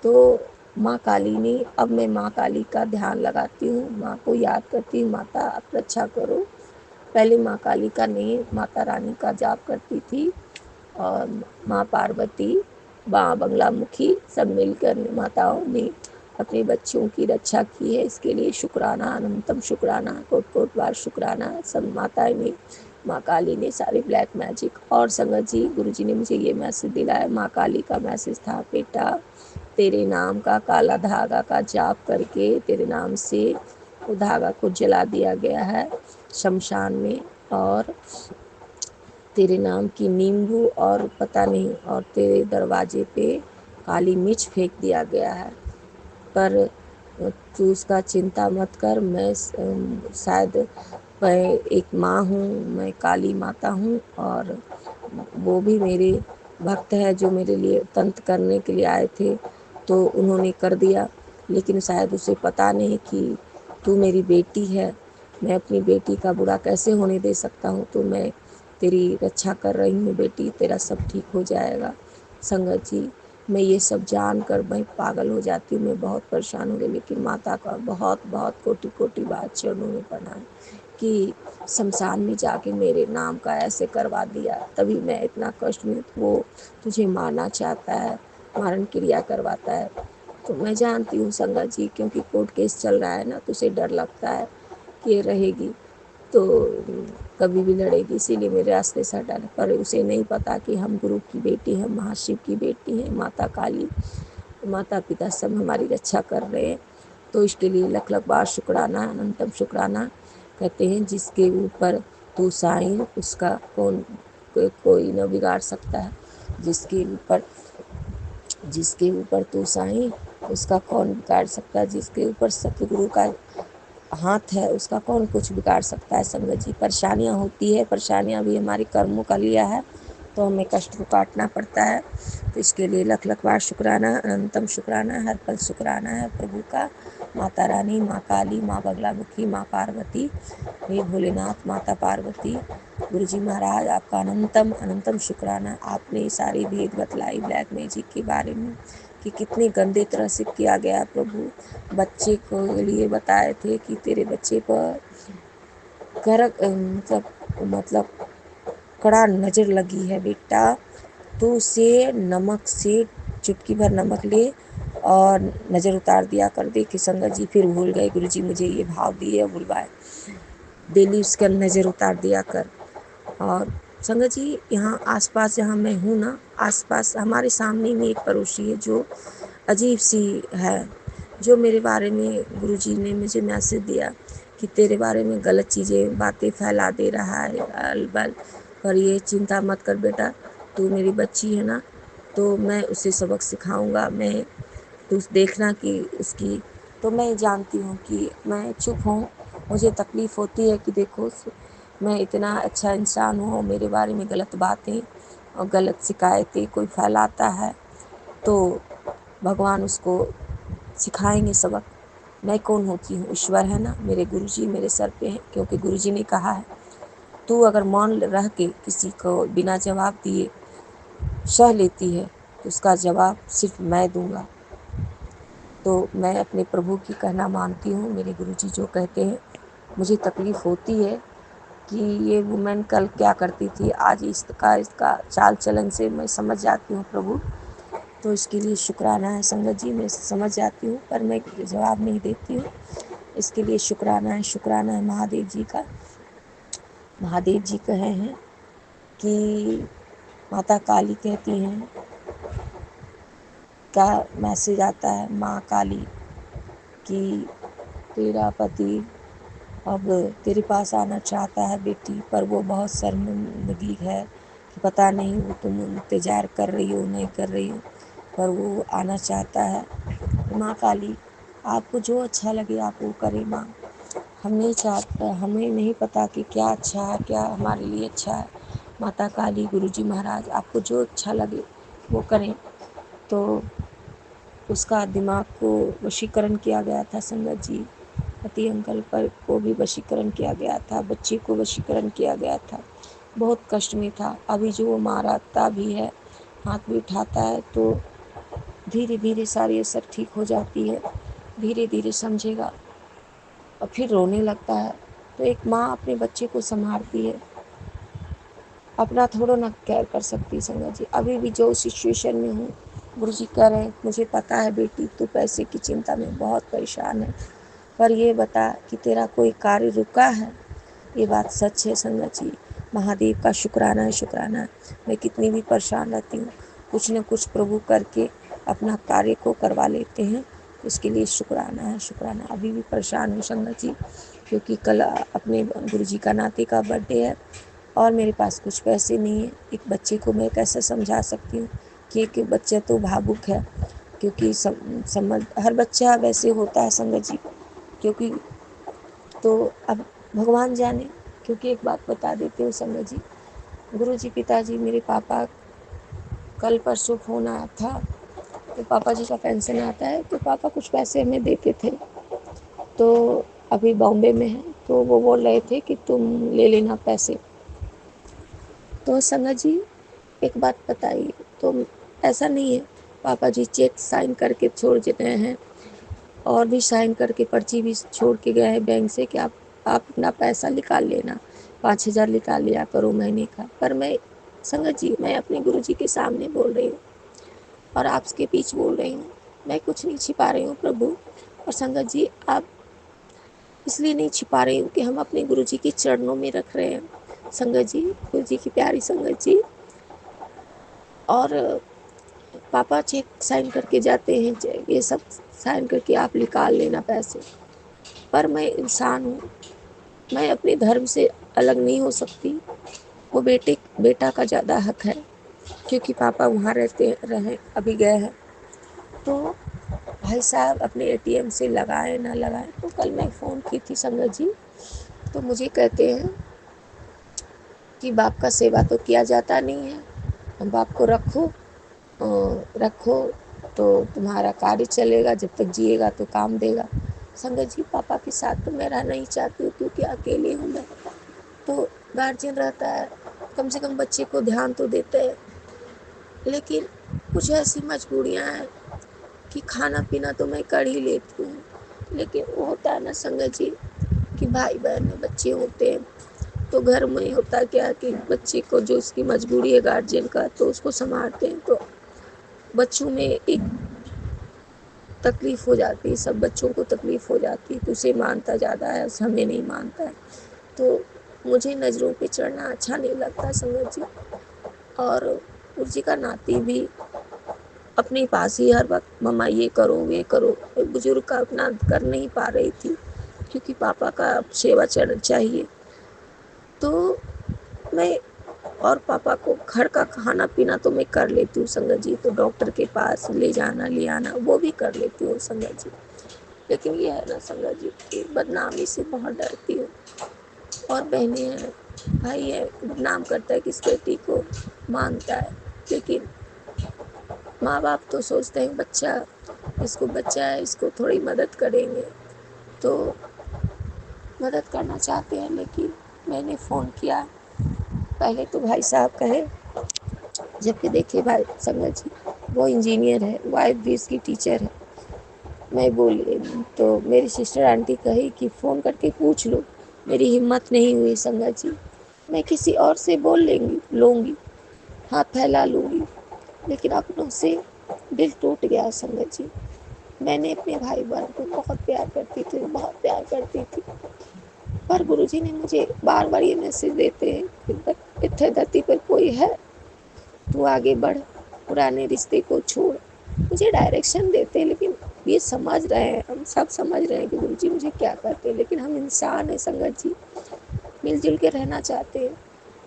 तो माँ काली ने, अब मैं माँ काली का ध्यान लगाती हूँ, माँ को याद करती हूँ, माता आप रक्षा करो। पहले माँ काली का नहीं माता रानी का जाप करती थी, और माँ पार्वती, माँ बंगला मुखी सब मिलकर माताओं ने अपने बच्चों की रक्षा की है। इसके लिए शुक्राना, अनंतम शुक्राना, कोट कोट बार शुक्राना। सब माताएं ने, माँ काली ने सारे ब्लैक मैजिक। और संगत जी गुरुजी ने मुझे ये मैसेज दिलाया, माँ काली का मैसेज था, बेटा तेरे नाम का काला धागा का जाप करके तेरे नाम से वो धागा को जला दिया गया है शमशान में, और तेरे नाम की नींबू और पता नहीं, और तेरे दरवाजे पे काली मिर्च फेंक दिया गया है। पर तू उसका चिंता मत कर, मैं शायद मैं एक माँ हूँ, मैं काली माता हूँ, और वो भी मेरे भक्त है जो मेरे लिए तंत्र करने के लिए आए थे, तो उन्होंने कर दिया। लेकिन शायद उसे पता नहीं कि तू मेरी बेटी है, मैं अपनी बेटी का बुरा कैसे होने दे सकता हूँ, तो मैं तेरी रक्षा कर रही हूँ बेटी, तेरा सब ठीक हो जाएगा। संगत जी मैं ये सब जान कर मैं पागल हो जाती हूँ, मैं बहुत परेशान हो गई। लेकिन माता का बहुत बहुत कोटि कोटि बार चरणों में प्रणाम कि शमशान में जाके मेरे नाम का ऐसे करवा दिया, तभी मैं इतना कष्ट में, वो तुझे मारना चाहता है, मारण क्रिया करवाता है। तो मैं जानती हूँ संगत जी, क्योंकि कोर्ट केस चल रहा है ना, तो उसे डर लगता है कि ये रहेगी तो कभी भी लड़ेगी, इसीलिए मेरे रास्ते से हटा। पर उसे नहीं पता कि हम गुरु की बेटी हैं, महाशिव की बेटी हैं, माता काली, माता पिता सब हमारी रक्षा कर रहे हैं। तो इसके लिए लख लख बार शुक्राना, अनंतम शुक्राना। कहते हैं जिसके ऊपर तू साईं उसका कौन कोई न बिगाड़ सकता है, जिसके ऊपर तू साईं उसका कौन बिगाड़ सकता है, जिसके ऊपर सतगुरु का हाथ है उसका कौन कुछ बिगाड़ सकता है। संगत जी परेशानियाँ होती है, परेशानियाँ भी हमारे कर्मों का लिया है, तो हमें कष्ट को काटना पड़ता है। तो इसके लिए लख लख बार शुक्राना, अनंतम शुक्राना, हर पल शुक्राना है प्रभु का। माता रानी, माँ काली, माँ बगलामुखी, माँ पार्वती, हे भोलेनाथ, माता पार्वती, गुरु जी महाराज आपका अनंतम अनंतम शुक्राना। आपने सारी भेद बतलाई ब्लैक मैजिक के बारे में कि कितने गंदे तरह से किया गया प्रभु। बच्चे को लिए बताए थे कि तेरे बच्चे पर मतलब कड़ा नज़र लगी है बेटा, तो उसे नमक से चुटकी भर नमक ले और नज़र उतार दिया कर। देखिए संगत जी फिर भूल गए, गुरु जी मुझे ये भाव दिए भूलवाए, डेली उसके नज़र उतार दिया कर। और संगत जी यहाँ आसपास जहाँ मैं हूँ ना, आसपास हमारे सामने में एक पड़ोसी है जो अजीब सी है, जो मेरे बारे में गुरुजी ने मुझे मैसेज दिया कि तेरे बारे में गलत चीज़ें बातें फैला दे रहा है अलबल। पर ये चिंता मत कर बेटा, तू मेरी बच्ची है ना, तो मैं उसे सबक सिखाऊंगा। मैं तू देखना कि उसकी, तो मैं जानती हूँ कि मैं चुप हूँ, मुझे तकलीफ़ होती है कि देखो मैं इतना अच्छा इंसान हूँ और मेरे बारे में गलत बातें और गलत शिकायतें कोई फैलाता है, तो भगवान उसको सिखाएंगे सबक। मैं कौन होती हूँ, ईश्वर है ना, मेरे गुरुजी मेरे सर पे हैं, क्योंकि गुरुजी ने कहा है तू अगर मौन रह के किसी को बिना जवाब दिए सह लेती है तो उसका जवाब सिर्फ मैं दूंगा। तो मैं अपने प्रभु की कहना मानती हूँ। मेरे गुरुजी जो कहते हैं, मुझे तकलीफ़ होती है कि ये वुमेन कल क्या करती थी, आज इसका चाल चलन से मैं समझ जाती हूँ प्रभु, तो इसके लिए शुक्राना है संगत जी। मैं समझ जाती हूँ पर मैं जवाब नहीं देती हूँ, इसके लिए शुक्राना है, शुक्राना है महादेव जी का। महादेव जी कहे हैं कि माता काली कहती हैं, क्या मैसेज आता है माँ काली कि तेरा पति अब तेरे पास आना चाहता है बेटी, पर वो बहुत शर्मिंदगी है कि पता नहीं वो तुम इंतज़ार कर रही हो नहीं कर रही हो, पर वो आना चाहता है। माँ काली आपको जो अच्छा लगे आप वो करें माँ, हम नहीं चाहते, हमें नहीं पता कि क्या अच्छा है क्या हमारे लिए अच्छा है। माता काली गुरुजी महाराज आपको जो अच्छा लगे वो करें। तो उसका दिमाग को वशीकरण किया गया था संगत जी, पति अंकल पर को भी वशीकरण किया गया था, बच्चे को वशीकरण किया गया था, बहुत कष्ट में था। अभी जो वो मारता भी है, हाथ भी उठाता है, तो धीरे धीरे सारी असर ठीक हो जाती है, धीरे धीरे समझेगा और फिर रोने लगता है। तो एक माँ अपने बच्चे को संभालती है, अपना थोड़ा ना केयर कर सकती संगत जी। अभी भी जो सिचुएशन में हूँ, गुरुजी कह रहे हैं मुझे पता है बेटी तू पैसे की चिंता में बहुत परेशान है, पर ये बता कि तेरा कोई कार्य रुका है। ये बात सच है संगत जी, महादेव का शुक्राना है, शुक्राना है। मैं कितनी भी परेशान रहती हूँ, कुछ न कुछ प्रभु करके अपना कार्य को करवा लेते हैं, इसके लिए शुक्राना है, शुक्राना। अभी भी परेशान हूँ संगत जी, क्योंकि कल अपने गुरुजी का नाती का बर्थडे है और मेरे पास कुछ पैसे नहीं है। एक बच्चे को मैं कैसे समझा सकती हूँ कि एक बच्चा तो भावुक है, क्योंकि समझ हर बच्चा वैसे होता है संगत जी, क्योंकि तो अब भगवान जाने। क्योंकि एक बात बता देती हूँ संगत जी, गुरुजी पिताजी मेरे पापा कल परसों फ़ोन आया था, तो पापा जी का पेंशन आता है तो पापा कुछ पैसे हमें देते थे, तो अभी बॉम्बे में है, तो वो बोल रहे थे कि तुम ले लेना पैसे। तो संगत जी एक बात बताइए, तो ऐसा नहीं है, पापा जी चेक साइन करके छोड़ गए हैं और भी साइन करके पर्ची भी छोड़ के गए हैं बैंक से कि आप अपना पैसा निकाल लेना, 5,000 निकाल लिया करो महीने का। पर मैं संगत जी मैं अपने गुरुजी के सामने बोल रही हूँ और आपके बीच बोल रही हूँ, मैं कुछ नहीं छिपा रही हूँ प्रभु। और संगत जी आप इसलिए नहीं छिपा रही हूँ कि हम अपने गुरुजी के चरणों में रख रहे हैं संगत जी, गुरुजी की प्यारी संगत जी। और पापा चेक साइन करके जाते हैं, ये सब साइन करके आप निकाल लेना पैसे। पर मैं इंसान हूँ, मैं अपने धर्म से अलग नहीं हो सकती। वो बेटा का ज़्यादा हक है, क्योंकि पापा वहाँ रहते रहे अभी गए हैं। तो भाई साहब अपने एटीएम से लगाए ना लगाए, तो कल मैं फ़ोन की थी संगत जी, तो मुझे कहते हैं कि बाप का सेवा तो किया जाता नहीं है, बाप को रखो रखो तो तुम्हारा कार्य चलेगा, जब तक जिएगा तो काम देगा। संगत जी पापा के साथ तो मैं रहना नहीं चाहती हूँ, क्योंकि अकेली हूँ मैं, तो गार्जियन रहता है, कम से कम बच्चे को ध्यान तो देते हैं। लेकिन कुछ ऐसी मजबूरियाँ हैं कि खाना पीना तो मैं कर ही लेती हूँ, लेकिन वो होता है ना संगत जी कि भाई बहन में बच्चे होते हैं, तो घर में होता क्या कि बच्चे को जो उसकी मजबूरी है गार्जियन का, तो उसको संभालते हैं। तो बच्चों में एक तकलीफ़ हो जाती है, सब बच्चों को तकलीफ़ हो जाती है। तो उसे मानता ज़्यादा है, हमें नहीं मानता है, तो मुझे नज़रों पे चढ़ना अच्छा नहीं लगता संगत जी। और गुरुजी का नाती भी अपने पास ही हर वक्त मम्मा ये करो वे करो, बुजुर्ग का अपना कर नहीं पा रही थी क्योंकि पापा का सेवा चाहिए। तो मैं और पापा को घर का खाना पीना तो मैं कर लेती हूँ संगत जी, तो डॉक्टर के पास ले जाना ले आना वो भी कर लेती हूँ संगत जी। लेकिन ये है ना संगत जी कि बदनामी से बहुत डरती हूँ। और बहनें हैं, भाई है, बदनाम करता है किस बेटी को मानता है, लेकिन माँ बाप तो सोचते हैं बच्चा है, इसको थोड़ी मदद करेंगे, तो मदद करना चाहते हैं। लेकिन मैंने फ़ोन किया, पहले तो भाई साहब कहे, जबकि देखिए भाई संगत जी वो इंजीनियर है, वाइफ भी इसकी टीचर है। मैं बोली तो मेरी सिस्टर आंटी कही कि फ़ोन करके पूछ लो। मेरी हिम्मत नहीं हुई संगत जी, मैं किसी और से बोल लूँगी, हाथ फैला लूँगी, लेकिन अपनों से दिल टूट गया संगत जी। मैंने अपने भाई बहन को बहुत प्यार करती थी, बहुत प्यार करती थी, पर गुरुजी ने मुझे बार बार ये मैसेज देते हैं कि इतने धरती पर कोई है, तू आगे बढ़, पुराने रिश्ते को छोड़। मुझे डायरेक्शन देते, लेकिन ये समझ रहे हैं, हम सब समझ रहे हैं कि गुरुजी मुझे क्या कहते हैं, लेकिन हम इंसान हैं संगत जी, मिलजुल के रहना चाहते हैं।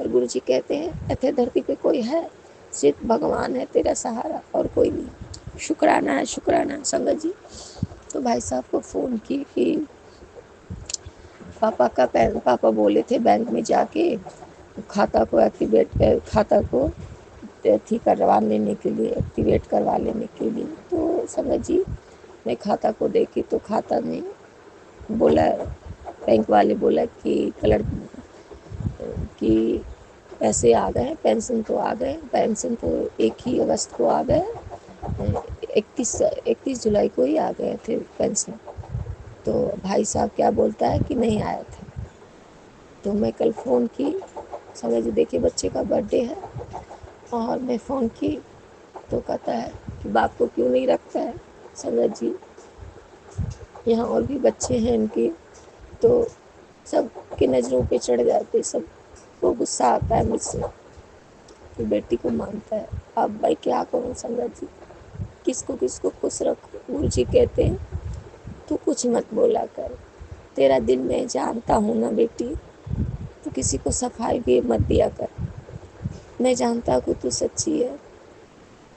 और गुरुजी कहते हैं इतने धरती पे कोई है, सिर्फ भगवान है तेरा सहारा और कोई नहीं। शुक्राना है, शुक्राना है संगत जी। तो भाई साहब को फ़ोन की कि पापा बोले थे बैंक में जाके खाता को एक्टिवेट करवा लेने के लिए। तो संगत जी मैं खाता को देखी तो खाता में बोला, बैंक वाले बोला कि कि पैसे आ गए, पेंशन तो आ गए, पेंशन तो 1 अगस्त को आ गए, 31 जुलाई को ही आ गए थे पेंशन। तो भाई साहब क्या बोलता है कि नहीं आया था। तो मैं कल फ़ोन की, संगत जी देखिए बच्चे का बर्थडे है, और मैं फ़ोन की तो कहता है कि बाप को क्यों नहीं रखता है। संगत जी यहाँ और भी बच्चे हैं इनके, तो सब की नज़रों पे चढ़ जाते, सब को गुस्सा आता है मुझसे कि बेटी को मानता है। अब भाई क्या करूँ संगत जी, किसको खुश रखूँ। गुरु जी कहते हैं तू कुछ मत बोला कर, तेरा दिल मैं जानता हूँ ना बेटी, तू किसी को सफाई भी मत दिया कर, मैं जानता हूँ कि तू सच्ची है,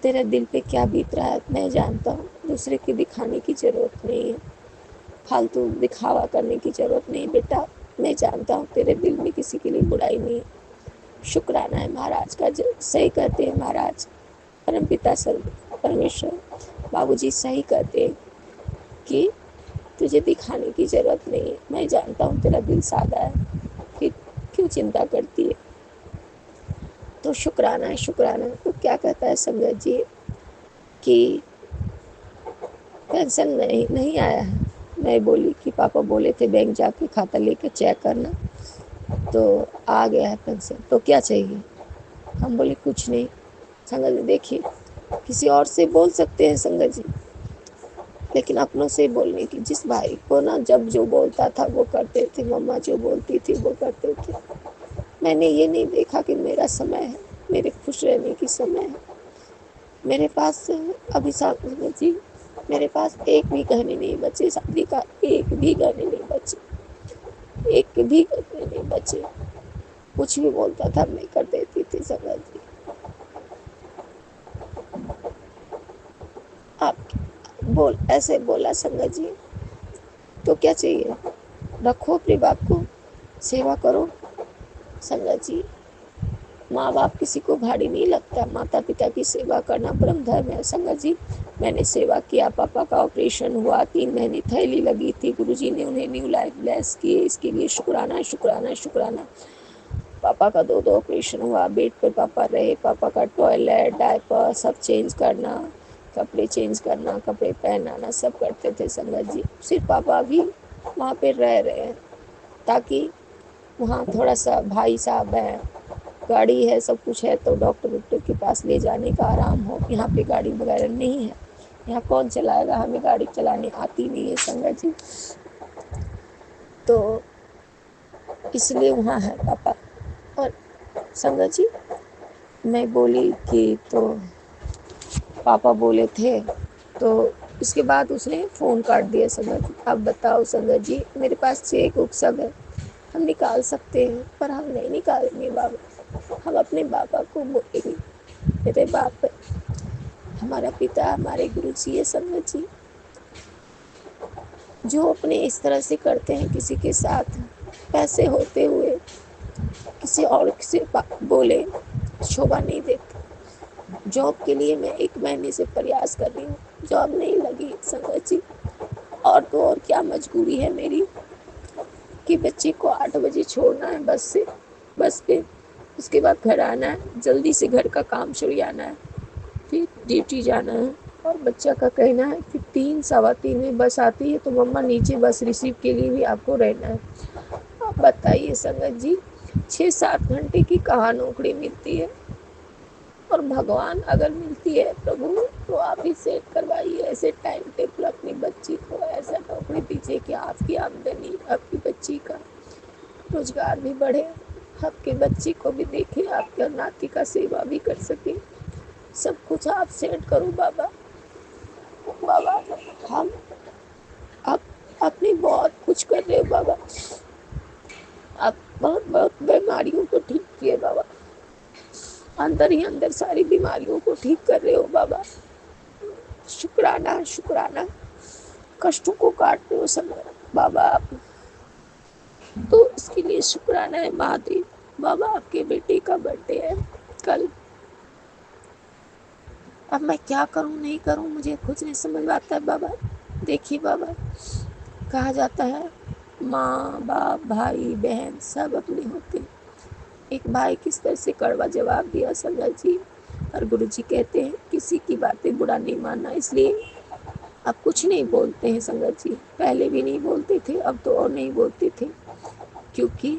तेरे दिल पे क्या बीत रहा है मैं जानता हूँ। दूसरे की दिखाने की ज़रूरत नहीं है, फालतू दिखावा करने की ज़रूरत नहीं बेटा, मैं जानता हूँ तेरे दिल में किसी के लिए बुराई नहीं है। शुक्राना है महाराज का, सही कहते हैं महाराज, परमपिता सर्व परमेश्वर बाबूजी सही कहते हैं कि तुझे दिखाने की ज़रूरत नहीं है, मैं जानता हूँ तेरा दिल सादा है, फिर क्यों चिंता करती है। तो शुक्राना है, शुक्राना। तो क्या कहता है संगत जी कि पेंशन नहीं आया है। मैं बोली कि पापा बोले थे बैंक जाके खाता लेके चेक करना, तो आ गया है पेंशन, तो क्या चाहिए। हम बोले कुछ नहीं। संगत जी देखिए किसी और से बोल सकते हैं संगत जी, लेकिन अपनों से बोलने की, जिस भाई को ना जब जो बोलता था वो करते थे, मम्मा जो बोलती थी वो करते थे। मैंने ये नहीं देखा कि मेरा समय है, मेरे खुश रहने की समय है। मेरे पास अभी संगत जी मेरे पास एक भी गहने नहीं बचे, शादी का एक भी गहने नहीं बचे, एक भी गहने नहीं बचे। कुछ भी बोलता था मैं कर देती थी संगत जी। आप ऐसे बोला संगत जी, तो क्या चाहिए, रखो अपने बाप को, सेवा करो संगत जी। माँ बाप किसी को भारी नहीं लगता, माता पिता की सेवा करना परम धर्म है संगत जी। मैंने सेवा किया, पापा का ऑपरेशन हुआ, 3 महीने थैली लगी थी, गुरुजी ने उन्हें न्यू लाइफ ब्लेस किए, इसके लिए शुक्राना शुक्राना शुक्राना। पापा का 2 ऑपरेशन हुआ, बेड पर पापा रहे, पापा का टॉयलेट डायपर सब चेंज करना, कपड़े चेंज करना, कपड़े पहनाना सब करते थे संगत जी। सिर्फ पापा भी वहाँ पे रह रहे हैं ताकि वहाँ थोड़ा सा भाई साहब हैं, गाड़ी है, सब कुछ है, तो डॉक्टर के पास ले जाने का आराम हो। यहाँ पे गाड़ी वगैरह नहीं है, यहाँ कौन चलाएगा, हमें गाड़ी चलानी आती नहीं है संगत जी, तो इसलिए वहाँ है पापा। और संगत जी मैं बोली कि तो पापा बोले थे, तो उसके बाद उसने फ़ोन काट दिया संगत जी। अब बताओ संगत जी, मेरे पास चेक बुक सब है, हम निकाल सकते हैं, पर हम नहीं निकालेंगे बाबा। हम अपने बाबा को बोलेंगे, मेरे बाप हमारा पिता, हमारे गुरु जी है संगत जी, जो अपने इस तरह से करते हैं किसी के साथ, पैसे होते हुए किसी और से बोले शोभा नहीं देती। जॉब के लिए मैं 1 महीने से प्रयास कर रही हूँ, जॉब नहीं लगी संगत जी। और तो और क्या मजबूरी है मेरी कि बच्चे को 8 बजे छोड़ना है बस पे, उसके बाद घर आना है, जल्दी से घर का काम शुरुआना है, फिर ड्यूटी जाना है। और बच्चा का कहना है कि 3 सवा 3 में बस आती है, तो मम्मा नीचे बस रिसीव के लिए भी आपको रहना है। आप बताइए संगत जी, 6-7 घंटे की कहाँ नौकरी मिलती है, और भगवान अगर मिलती है प्रभु तो आप ही सेट करवाइए ऐसे टाइम टेबल अपनी बच्ची को, ऐसा नौकरी दीजिए कि आपकी आमदनी, आपकी बच्ची का रोजगार भी बढ़े, आपके बच्ची को भी देखे, आपके नाती का सेवा भी कर सके। सब कुछ आप सेट करो बाबा। बाबा हम आप अपनी बहुत कुछ कर रहे हो बाबा, आप बहुत बहुत बीमारियों को ठीक किए बाबा, अंदर ही अंदर सारी बीमारियों को ठीक कर रहे हो बाबा। शुक्राना शुक्राना, कष्टों को काटते हो सब बाबा आप, तो इसके लिए शुक्राना है महादेव। बाबा आपके बेटे का बर्थडे है कल, अब मैं क्या करूं नहीं करूं मुझे कुछ नहीं समझ में आता है बाबा। देखिए बाबा, कहा जाता है माँ बाप भाई बहन सब अपने होते हैं। एक भाई किस तरह से कड़वा जवाब दिया संगत जी, और गुरु जी कहते हैं किसी की बातें बुरा नहीं मानना, इसलिए अब कुछ नहीं बोलते हैं संगत जी। पहले भी नहीं बोलते थे, अब तो और नहीं बोलते थे, क्योंकि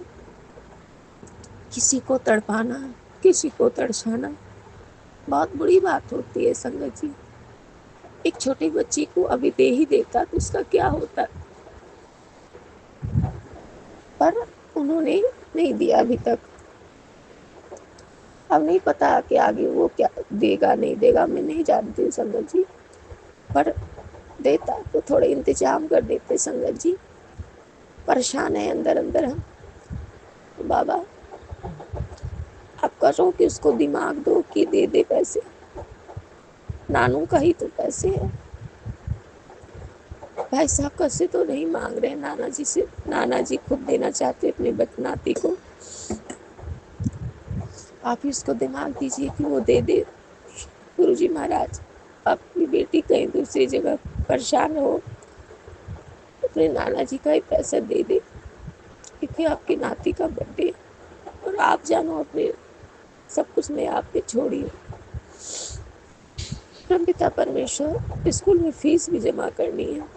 किसी को तड़पाना, किसी को तड़छाना बहुत बुरी बात होती है संगत जी। एक छोटी बच्ची को अभी दे ही देता तो उसका क्या होता, पर उन्होंने नहीं दिया अभी तक। अब नहीं पता कि आगे वो क्या देगा नहीं देगा, मैं नहीं जानती संगत जी, पर देता तो थोड़े इंतजाम कर देते संगत जी। परेशान है अंदर अंदर हम। तो बाबा आप करो कि उसको दिमाग दो कि दे दे पैसे, नानू का ही तो पैसे है, भाई साहब कैसे तो नहीं मांग रहे नाना जी से, नाना जी खुद देना चाहते अपने नाती को। आप ही उसको दिमाग दीजिए कि वो दे दे। गुरुजी महाराज आपकी बेटी कहीं दूसरी जगह परेशान हो, अपने नाना जी का ही पैसा दे दे, क्योंकि आपकी नाती का बर्थडे, और आप जानो अपने सब कुछ मैं आप पे छोड़िए। परमपिता परमेश्वर स्कूल में फीस भी जमा करनी है,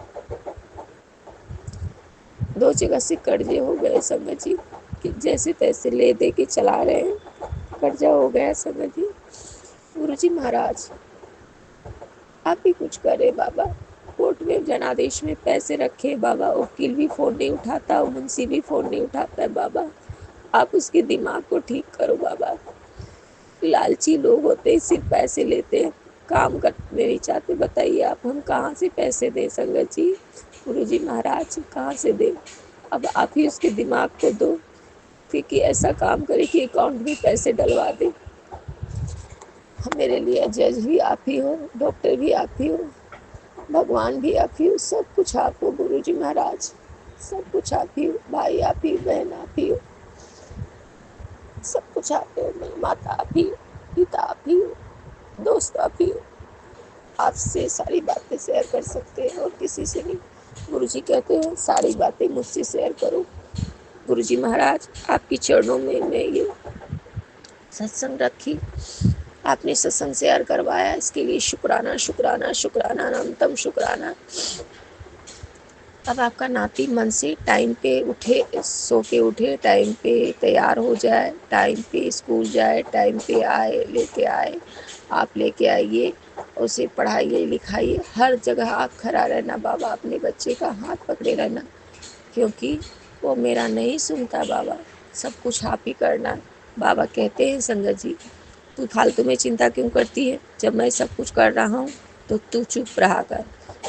2 जगह से कर्जे हो गए संगत जी, कि जैसे तैसे ले दे के चला रहे हैं, कर्जा हो गया संगत जी। गुरुजी महाराज आप ही कुछ करे बाबा, कोर्ट में जनादेश में पैसे रखे बाबा, वकील भी फ़ोन नहीं उठाता, मुंशी भी फ़ोन नहीं उठाता है बाबा, आप उसके दिमाग को ठीक करो बाबा। लालची लोग होते हैं, सिर्फ पैसे लेते हैं, काम करने नहीं चाहते। बताइए आप हम कहाँ से पैसे दें संगत जी, गुरुजी महाराज कहाँ से दें। अब आप ही उसके दिमाग को दो कि ऐसा काम करे कि अकाउंट में पैसे डलवा दे। मेरे लिए जज भी आप ही हो, डॉक्टर भी आप ही हो, भगवान भी आप ही हो, सब कुछ आप हो गुरुजी महाराज, सब कुछ आप ही हो, भाई आप ही, बहन आप ही हो, सब कुछ आप ही हो, मेरी माता आप ही हो, पिता आप ही हो, दोस्त आप ही हो। आपसे सारी बातें शेयर कर सकते हैं और किसी से नहीं। गुरुजी कहते हैं सारी बातें मुझसे शेयर करो। गुरुजी महाराज आपकी चरणों में मैं ये सत्संग रखी, आपने सत्संग शेयर करवाया, इसके लिए शुक्राना शुक्राना शुक्राना अनंतम शुक्राना। अब आपका नाती मन से टाइम पे उठे, सो के उठे, टाइम पे तैयार हो जाए, टाइम पे स्कूल जाए, टाइम पे आए, लेके आए, आप लेके आइए, उसे पढ़ाइए लिखाइए, हर जगह आप खड़ा रहना बाबा, अपने बच्चे का हाथ पकड़े रहना, क्योंकि वो मेरा नहीं सुनता बाबा, सब कुछ आप ही करना। बाबा कहते हैं संगत जी, तू फालतू में चिंता क्यों करती है, जब मैं सब कुछ कर रहा हूँ तो तू चुप रहा कर,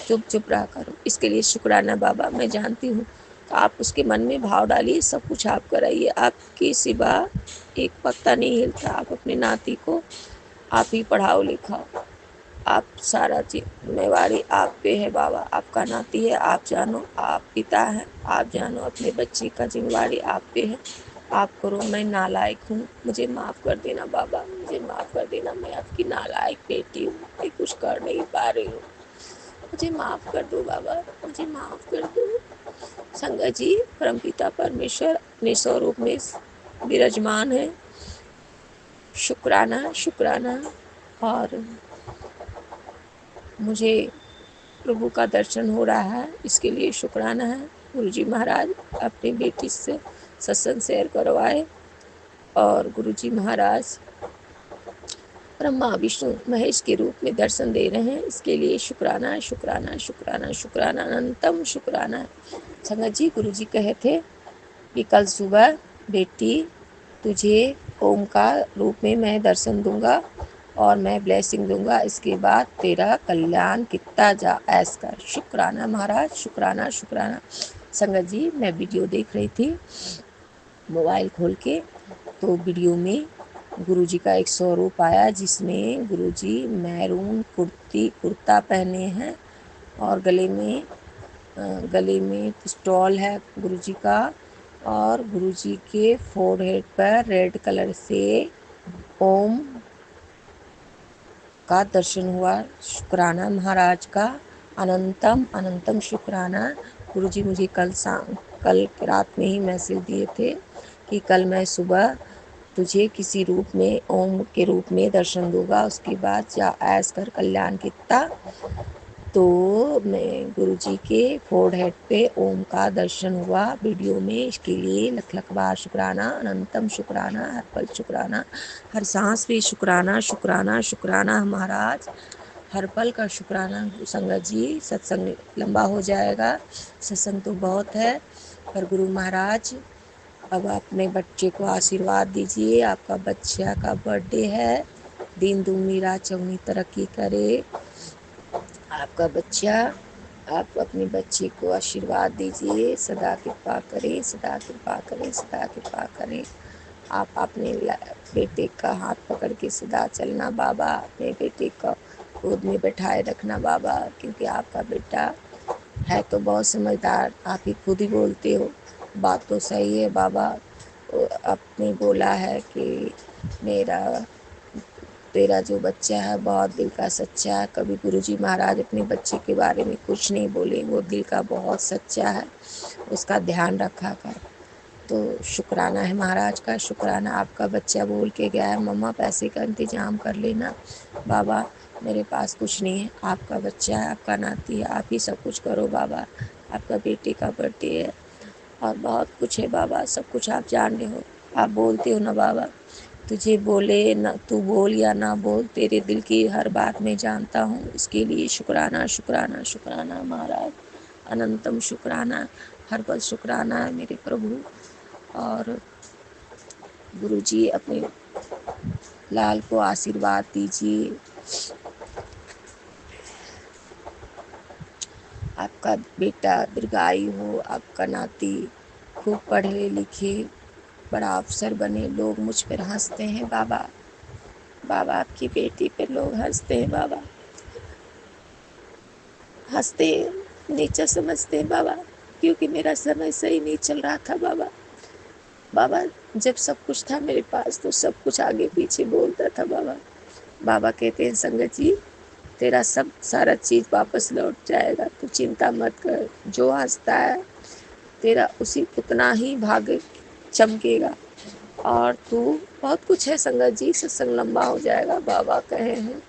चुप रहा कर। इसके लिए शुक्राना बाबा, मैं जानती हूँ आप उसके मन में भाव डालिए, सब कुछ आप कराइए, आपकी सिवा एक पत्ता नहीं हिलता। आप अपने नाती को आप ही पढ़ाओ लिखाओ, आप सारा जिम्मेवारी आप पे है बाबा, आपका नाती है, आप जानो, आप पिता हैं, आप जानो अपने बच्चे का जिम्मेवारी आप पे है, आप करो। मैं नालायक हूँ, मुझे माफ़ कर देना बाबा, मुझे माफ़ कर देना, मैं आपकी नालायक बेटी हूँ, मैं कुछ कर नहीं पा रही हूँ, मुझे माफ़ कर दो बाबा, मुझे माफ़ कर दो। संगत जी, परमपिता परमेश्वर अपने स्वरूप में विराजमान है, शुक्राना शुक्राना। और मुझे प्रभु का दर्शन हो रहा है, इसके लिए शुक्राना है। गुरुजी महाराज अपनी बेटी से सत्संग शेयर करवाए, और गुरुजी महाराज ब्रह्मा विष्णु महेश के रूप में दर्शन दे रहे हैं, इसके लिए शुक्राना शुक्राना शुक्राना शुक्राना अनंतम शुक्राना। संगत जी, गुरुजी कहे थे कि कल सुबह बेटी तुझे ओम का रूप में मैं दर्शन दूंगा और मैं ब्लेसिंग दूंगा, इसके बाद तेरा कल्याण कितना जा ऐस कर। शुक्राना महाराज, शुक्राना शुक्राना। संगत जी, मैं वीडियो देख रही थी मोबाइल खोल के, तो वीडियो में गुरुजी का एक स्वरूप आया जिसमें गुरुजी मैरून कुर्ता पहने हैं और गले में स्टॉल है गुरुजी का, और गुरुजी के फोरहेड पर रेड कलर से ओम का दर्शन हुआ। शुक्राना महाराज का, अनंतम अनंतम शुक्राना। गुरुजी मुझे कल रात में ही मैसेज दिए थे कि कल मैं सुबह तुझे किसी रूप में ओम के रूप में दर्शन दूंगा, उसके बाद जा ऐस कर कल्याण कितना। तो मैं गुरुजी के फोरहेड पे ओम का दर्शन हुआ वीडियो में, इसके लिए लख लख बार शुक्राना, अनंतम शुक्राना, हर पल शुक्राना, हर सांस पे शुक्राना शुक्राना शुक्राना महाराज, हर पल का शुक्राना। संगत जी, सत्संग लंबा हो जाएगा, सत्संग तो बहुत है, पर गुरु महाराज अब अपने बच्चे को आशीर्वाद दीजिए। आपका बच्चा का बर्थडे है, दिन दूनी रात चौगनी तरक्की करे आपका बच्चा। आप अपने बच्चे को आशीर्वाद दीजिए, सदा कृपा करें, सदा कृपा करें, सदा कृपा करें। आप अपने बेटे का हाथ पकड़ के सदा चलना बाबा, अपने बेटे को गोद में बैठाए रखना बाबा, क्योंकि आपका बेटा है तो बहुत समझदार, आप ही खुद ही बोलते हो, बात तो सही है बाबा। आपने बोला है कि मेरा तेरा जो बच्चा है बहुत दिल का सच्चा है। कभी गुरुजी महाराज अपने बच्चे के बारे में कुछ नहीं बोले, वो दिल का बहुत सच्चा है, उसका ध्यान रखा कर। तो शुक्राना है महाराज का, शुक्राना। आपका बच्चा बोल के गया है मम्मा पैसे का इंतजाम कर लेना बाबा, मेरे पास कुछ नहीं है, आपका बच्चा है, आपका नाती है, आप ही सब कुछ करो बाबा। आपका बेटे का बर्थडे है और बहुत कुछ है बाबा, सब कुछ आप जान रहे हो, आप बोलते हो ना बाबा, तुझे बोले ना, तू बोल या ना बोल, तेरे दिल की हर बात मैं जानता हूँ, इसके लिए शुक्राना शुक्राना शुक्राना महाराज, अनंतम शुक्राना, हर पल शुक्राना है मेरे प्रभु। और गुरुजी अपने लाल को आशीर्वाद दीजिए, आपका बेटा दीर्घायु हो, आपका नाती खूब पढ़े लिखे बड़ा अफसर बने, लोग मुझ पर हंसते हैं बाबा, बाबा आपकी बेटी पे लोग हंसते हैं बाबा, हंसते नीचा समझते हैं बाबा, क्योंकि मेरा समय सही नहीं चल रहा था बाबा। बाबा जब सब कुछ था मेरे पास तो सब कुछ आगे पीछे बोलता था बाबा। बाबा कहते हैं संगत जी, तेरा सब सारा चीज़ वापस लौट जाएगा, तू चिंता मत कर, जो हंसता है तेरा उसी उतना ही भाग्य चमकेगा। और तू बहुत कुछ है संगत जी, सत्संग लंबा हो जाएगा, बाबा कहे हैं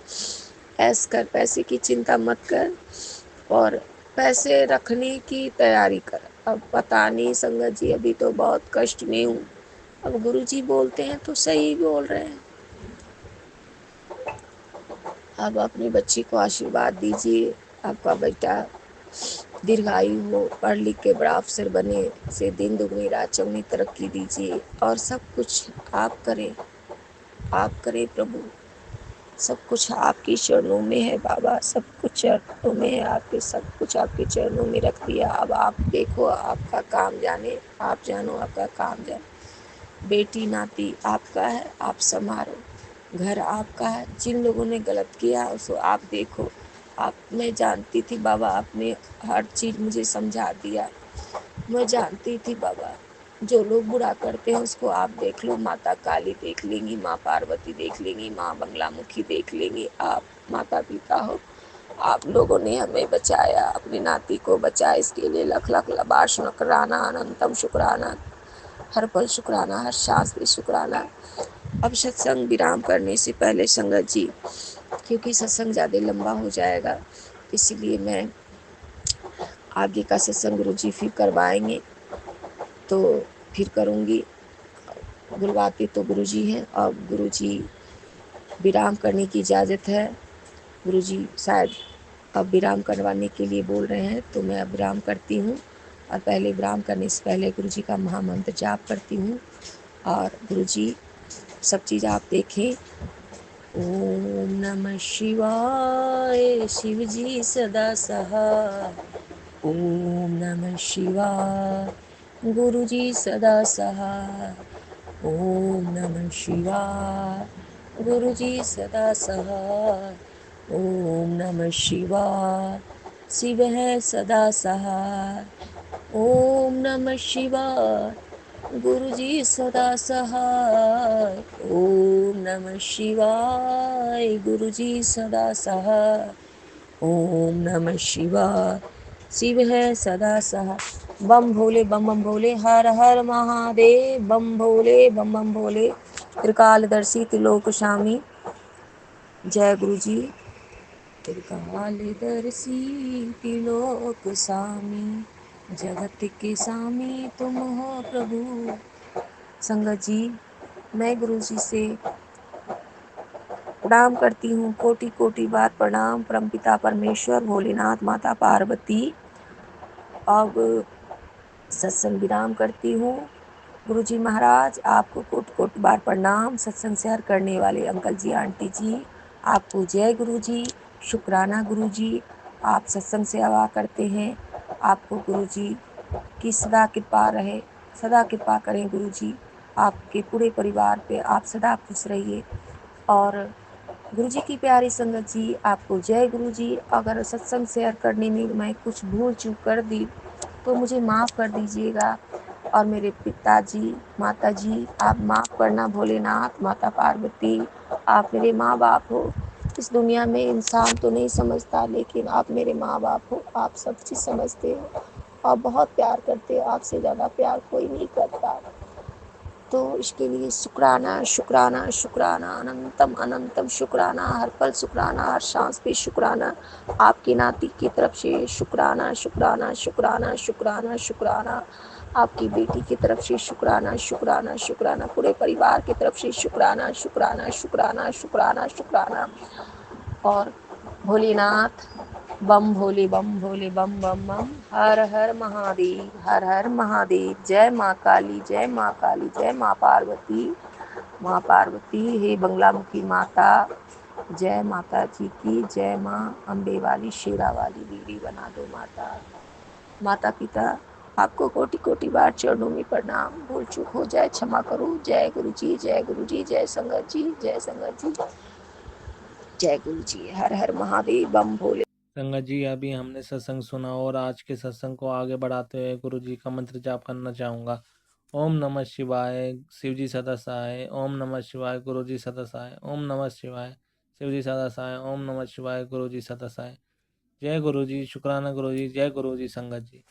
ऐस कर, पैसे की चिंता मत कर और पैसे रखने की तैयारी कर। अब पता नहीं संगत जी, अभी तो बहुत कष्ट में हूँ, अब गुरुजी बोलते हैं तो सही बोल रहे हैं। अब अपनी बच्ची को आशीर्वाद दीजिए, आपका बेटा दीर्घायु हो, पढ़ लिख के बड़ा अफसर बने, से दिन दुगनी रात चौगनी तरक्की दीजिए और सब कुछ आप करें प्रभु। सब कुछ आपके चरणों में है बाबा, सब कुछ चरणों में है आपके, सब कुछ आपके चरणों में रख दिया। अब आप देखो, आपका काम जाने, आप जानो आपका काम जाने। बेटी नाती आपका है, आप संभालो। घर आपका है, जिन लोगों ने गलत किया उसको आप देखो। आप, मैं जानती थी बाबा, आपने हर चीज़ मुझे समझा दिया। मैं जानती थी बाबा, जो लोग बुरा करते हैं उसको आप देख लो। माता काली देख लेंगी, माँ पार्वती देख लेंगी, माँ बंगलामुखी देख लेंगी। आप माता पिता हो, आप लोगों ने हमें बचाया, अपनी नाती को बचाया, इसके लिए लख लख लबार शुक्राना, अनंतम शुक्राना, हर पल शुक्राना, हर सांस पे शुक्राना। अब सत्संग विराम करने से पहले संगत जी, क्योंकि सत्संग ज़्यादा लंबा हो जाएगा, इसीलिए मैं आगे का सत्संग गुरु जी फिर करवाएंगे तो फिर करूँगी। बुलवाते तो गुरु जी हैं, और गुरु जी विराम करने की इजाज़त है। गुरु जी शायद अब विराम करवाने के लिए बोल रहे हैं, तो मैं अब विराम करती हूँ। और पहले विराम करने से पहले गुरु जी का महामंत्र जाप करती हूँ। और गुरु जी सब चीज़ आप देखें। ओम नमः शिवाय, शिव जी सदा सहाय। ओम नमः शिवाय, गुरु जी सदा सहाय। ओम नमः शिवाय, गुरु जी सदा सहाय। ओम नमः शिवाय, शिव है सदा सहाय। ओम नमः शिवाय, गुरु जी सदा सहाय। ओम नमः शिवाय, गुरु जी सदा सहाय। ओम नमः शिवाय, शिव है सदा सहाय। बम भोले बम बम भोले, हर हर महादेव। बम भोले बम बम भोले, त्रिकालदर्शी त्रिलोक स्वामी। जय गुरु जी। त्रिकालदर्शी त्रिलोक स्वामी, जगत के स्वामी तुम हो प्रभु। संगत जी, मैं गुरु जी से प्रणाम करती हूँ, कोटि कोटि बार प्रणाम। परमपिता परमेश्वर, भोलेनाथ, माता पार्वती। अब सत्संग विराम करती हूँ। गुरु जी महाराज, आपको कोटि कोटि बार प्रणाम। सत्संग शेयर करने वाले अंकल जी, आंटी जी, आपको जय गुरु जी। शुक्राना गुरु जी, आप सत्संग सेवा करते हैं। आपको गुरु जी की सदा कृपा रहे, सदा कृपा करें गुरु जी। आपके पूरे परिवार पे आप सदा खुश रहिए। और गुरु जी की प्यारी संगत जी, आपको जय गुरु जी। अगर सत्संग शेयर करने में मैं कुछ भूल चूक कर दी तो मुझे माफ़ कर दीजिएगा। और मेरे पिताजी, माताजी, आप माफ़ करना। भोलेनाथ, माता पार्वती, आप मेरे माँ बाप हो। इस दुनिया में इंसान तो नहीं समझता, लेकिन आप मेरे माँ बाप हो, आप सब चीज़ समझते हो और बहुत प्यार करते हो। आपसे ज़्यादा प्यार कोई नहीं करता। तो इसके लिए शुक्राना शुक्राना शुक्राना, अनंतम अनंतम शुक्राना, हर पल शुक्राना, हर सांस पे शुक्राना। आपकी नाती की तरफ से शुक्राना शुक्राना शुक्राना शुक्राना शुक्राना। आपकी बेटी की तरफ से शुक्राना शुक्राना शुक्राना। पूरे परिवार की तरफ से शुक्राना शुक्राना शुक्राना शुक्राना शुक्राना। और भोलेनाथ, बम भोले बम भोले बम बम बम, हर हर महादेव, हर हर महादेव। जय माँ काली, जय माँ काली, जय माँ पार्वती। माँ पार्वती, हे बंगलामुखी माता, जय माता जी की जय। माँ अम्बे वाली, शेरा वाली, बीड़ी बना दो माता। माता पिता, आपको कोटि कोटि बार चरणों में प्रणाम। भूल चूक हो जाए क्षमा करो। जय गुरु जी, जय गुरु जी, जय संगत जी, जय संगत जी, जय गुरु जी। हर हर महादेव, बम भोले।
संगत जी, अभी हमने सत्संग सुना और आज के सत्संग को आगे बढ़ाते हुए गुरु जी का मंत्र जाप करना चाहूँगा। ओम नमः शिवाय, शिव जी सदा सहाय। ओम नमः शिवाय, गुरु जी सदा सहाय। ओम नमः शिवाय, शिव जी सदा सहाय। ओम नमः शिवाय, गुरु जी सदा सहाय। जय गुरु जी। शुक्राना गुरु जी। जय गुरु जी। संगत जी।